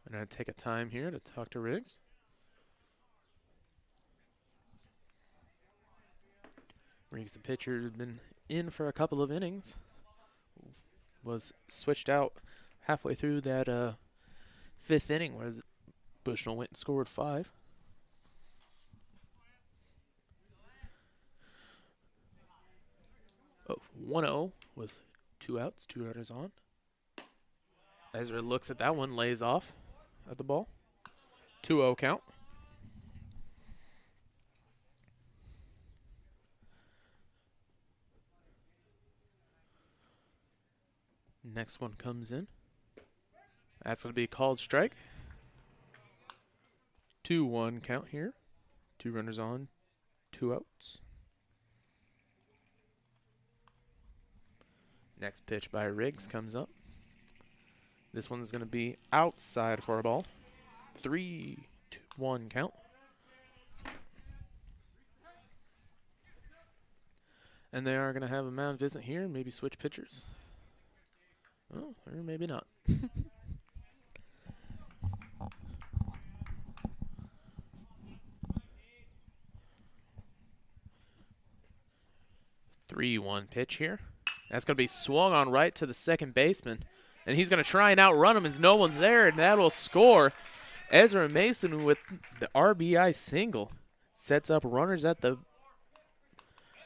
I'm going to take a time here to talk to Riggs. Riggs, the pitcher, has been in for a couple of innings. Was switched out halfway through that 5th inning where Bushnell went and scored 5. Oh, 1-0 with 2 outs, 2 runners on. Ezra looks at that one, lays off at the ball. 2-0 count. Next one comes in. That's going to be called strike. 2-1 count here. 2 runners on, 2 outs. Next pitch by Riggs comes up. This one's going to be outside for a ball. 3-1 count. And they are going to have a mound visit here, maybe switch pitchers. Oh, or maybe not. Three-one pitch here. That's going to be swung on right to the second baseman. And he's going to try and outrun him as no one's there, and that will score. Ezra Mason with the RBI single. Sets up runners on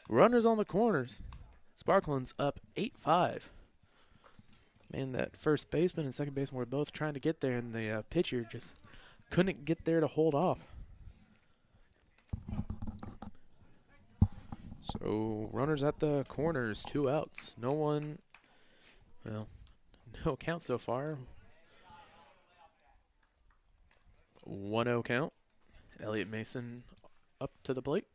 the corners. Sparkland's up 8-5. Man, that first baseman and second baseman were both trying to get there, and the pitcher just couldn't get there to hold off. So, runners at the corners, 2 outs. No one, well, no count so far. 1-0 count. Elliott Mason up to the plate.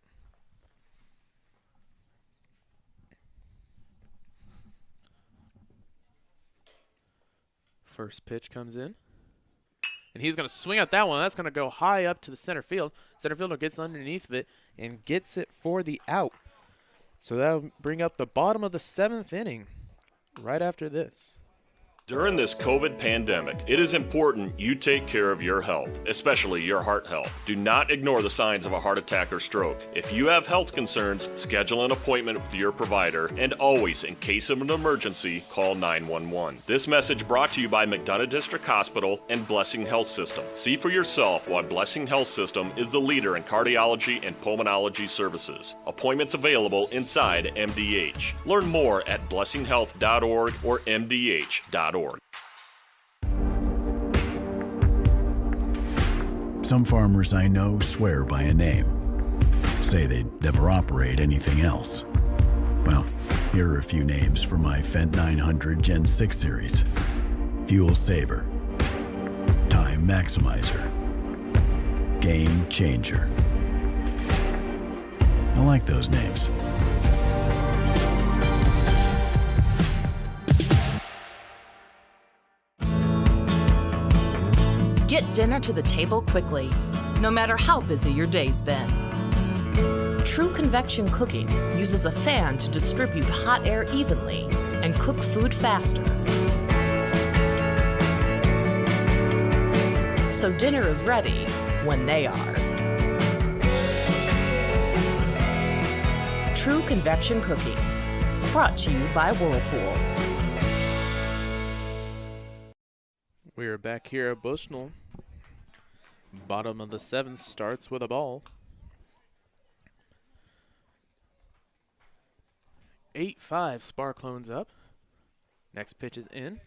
First pitch comes in. And he's going to swing at that one. That's going to go high up to the center field. Center fielder gets underneath of it and gets it for the out. So that'll bring up the bottom of the 7th inning right after this. During this COVID pandemic, it is important you take care of your health, especially your heart health. Do not ignore the signs of a heart attack or stroke. If you have health concerns, schedule an appointment with your provider, and always, in case of an emergency, call 911. This message brought to you by McDonough District Hospital and Blessing Health System. See for yourself why Blessing Health System is the leader in cardiology and pulmonology services. Appointments available inside MDH. Learn more at blessinghealth.org or mdh.org. Some farmers I know swear by a name. Say they'd never operate anything else. Well, here are a few names for my Fendt 900 Gen 6 series. Fuel Saver. Time Maximizer. Game Changer. I like those names. Get dinner to the table quickly, no matter how busy your day's been. True convection cooking uses a fan to distribute hot air evenly and cook food faster. So dinner is ready when they are. True convection cooking, brought to you by Whirlpool. We are back here at Bushnell. Bottom of the 7th starts with a ball. 8-5, Sparklones up. Next pitch is in.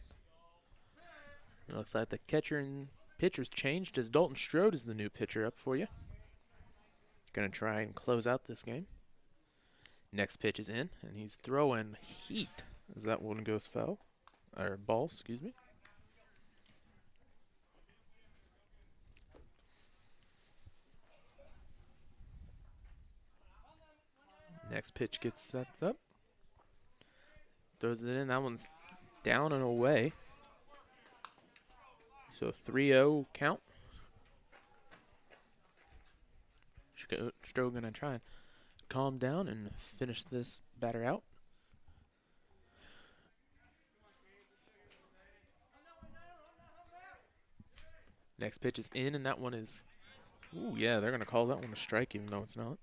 It looks like the catcher and pitcher's changed as Dalton Strode is the new pitcher up for you. Going to try and close out this game. Next pitch is in, and he's throwing heat as that one goes foul. Or ball, excuse me. Next pitch gets set up. Throws it in. That one's down and away. So 3-0 count. Strode gonna try and calm down and finish this batter out. Next pitch is in, and that one is, ooh, yeah, they're gonna call that one a strike, even though it's not.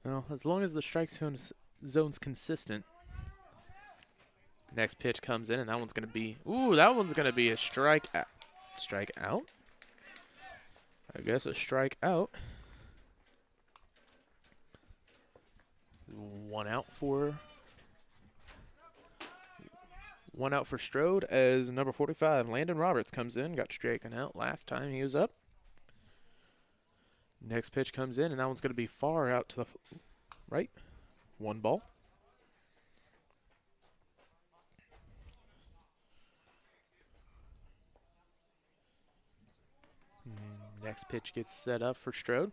Well, as long as the strike zone's consistent. Next pitch comes in, and that one's gonna be, ooh, that one's gonna be a strike out. I guess a strike out. One out for Strode as number 45, Landon Roberts, comes in. Got stricken out last time he was up. Next pitch comes in, and that one's going to be far out to the right. 1 ball. Next pitch gets set up for Strode.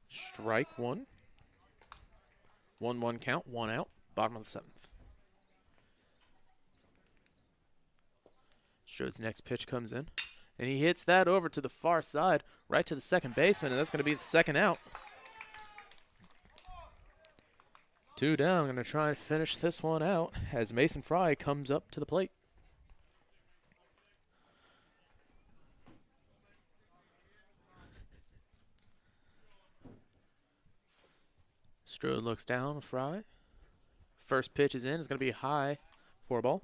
Strike 1. 1-1 count, 1 out, bottom of the 7th. Strode's next pitch comes in, and he hits that over to the far side, right to the second baseman, and that's going to be the second out. 2 down, going to try and finish this one out as Mason Fry comes up to the plate. Strode looks down, Fry. First pitch is in. It's going to be high, 4 ball.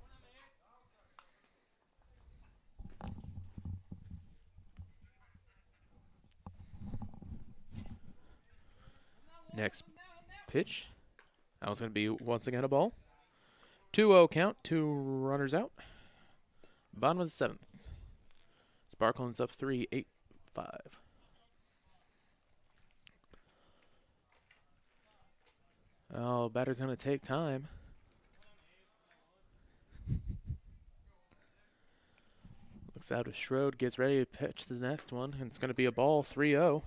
Next pitch. That one's going to be once again a ball. 2-0 count, 2 runners out. Bottom of the 7th. Sparklin's up 3-8-5. Oh, batter's going to take time. Looks out as Strode gets ready to pitch the next one, and it's going to be a ball, 3-0.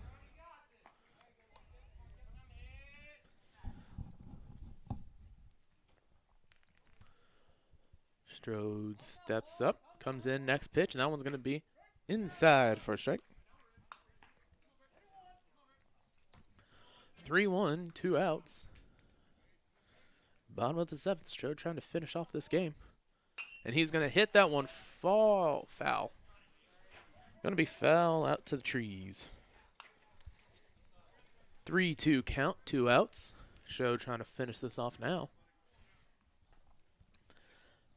Strode steps up, comes in, next pitch, and that one's going to be inside for a strike. 3-1, 2 outs. Bottom of the 7th, Strode trying to finish off this game. And he's going to hit that one foul. Going to be foul out to the trees. 3-2 count, 2 outs. Strode trying to finish this off now.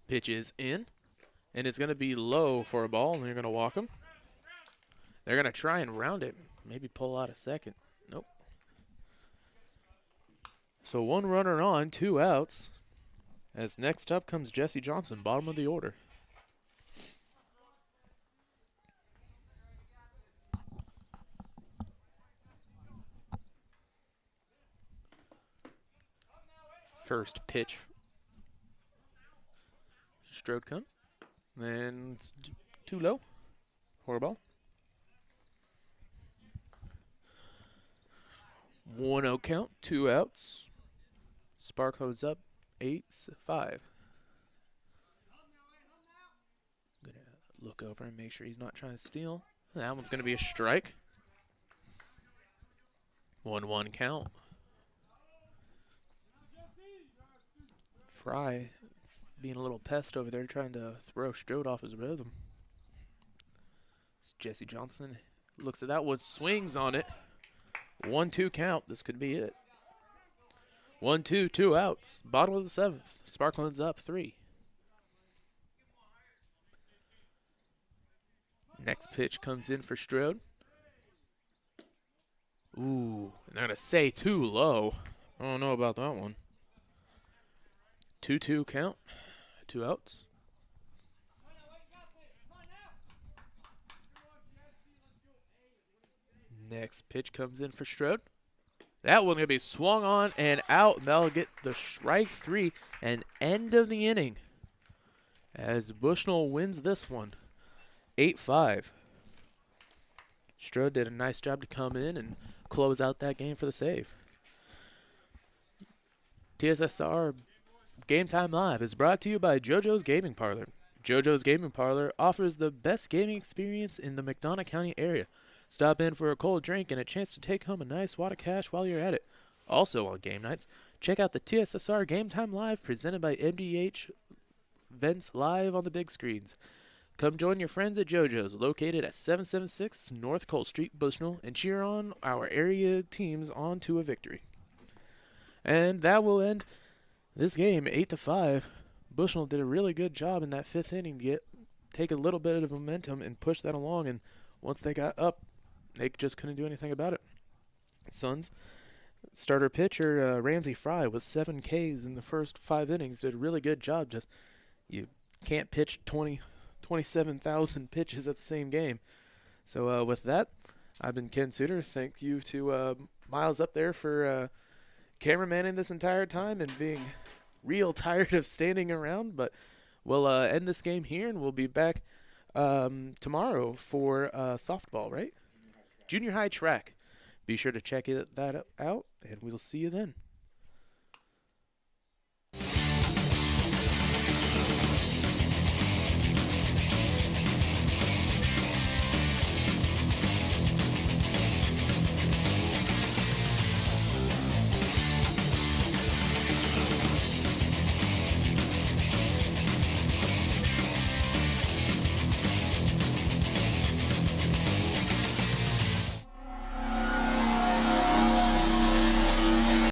Pitch is in, and it's going to be low for a ball, and they're going to walk him. They're going to try and round it, maybe pull out a second. Nope. So 1 runner on, 2 outs. As next up comes Jesse Johnson, bottom of the order. First pitch. Strode comes. Then it's too low. 4 ball. 1-0 count, 2 outs. Sparklones up 8-5. Gonna look over and make sure he's not trying to steal. That one's gonna be a strike. 1-1 count. Fry being a little pest over there, trying to throw Strode off his rhythm. It's Jesse Johnson looks at that one, swings on it. 1-2 count. This could be it. 1-2, 2 outs. Bottom of the 7th. Sparklin's up 3. Next pitch comes in for Strode. Ooh, I'm going to say too low. I don't know about that one. 2-2 count. 2 outs. Next pitch comes in for Strode. That one going to be swung on and out. And that'll get the strike 3 and end of the inning as Bushnell wins this one 8-5. Strode did a nice job to come in and close out that game for the save. TSSR Game Time Live is brought to you by JoJo's Gaming Parlor. JoJo's Gaming Parlor offers the best gaming experience in the McDonough County area. Stop in for a cold drink and a chance to take home a nice wad of cash while you're at it. Also on game nights, check out the TSSR Game Time Live presented by MDH Events live on the big screens. Come join your friends at JoJo's, located at 776 North Cole Street, Bushnell, and cheer on our area teams on to a victory. And that will end this game 8-5. Bushnell did a really good job in that 5th inning to take a little bit of momentum and push that along, and once they got up, they just couldn't do anything about it. Suns starter pitcher Ramsey Fry with 7 Ks in the first 5 innings did a really good job. Just you can't pitch 27,000 pitches at the same game. So with that, I've been Ken Suter. Thank you to Miles up there for cameramanning this entire time and being real tired of standing around. But we'll end this game here, and we'll be back tomorrow for softball, right? Junior high track. Be sure to check that out, and we'll see you then.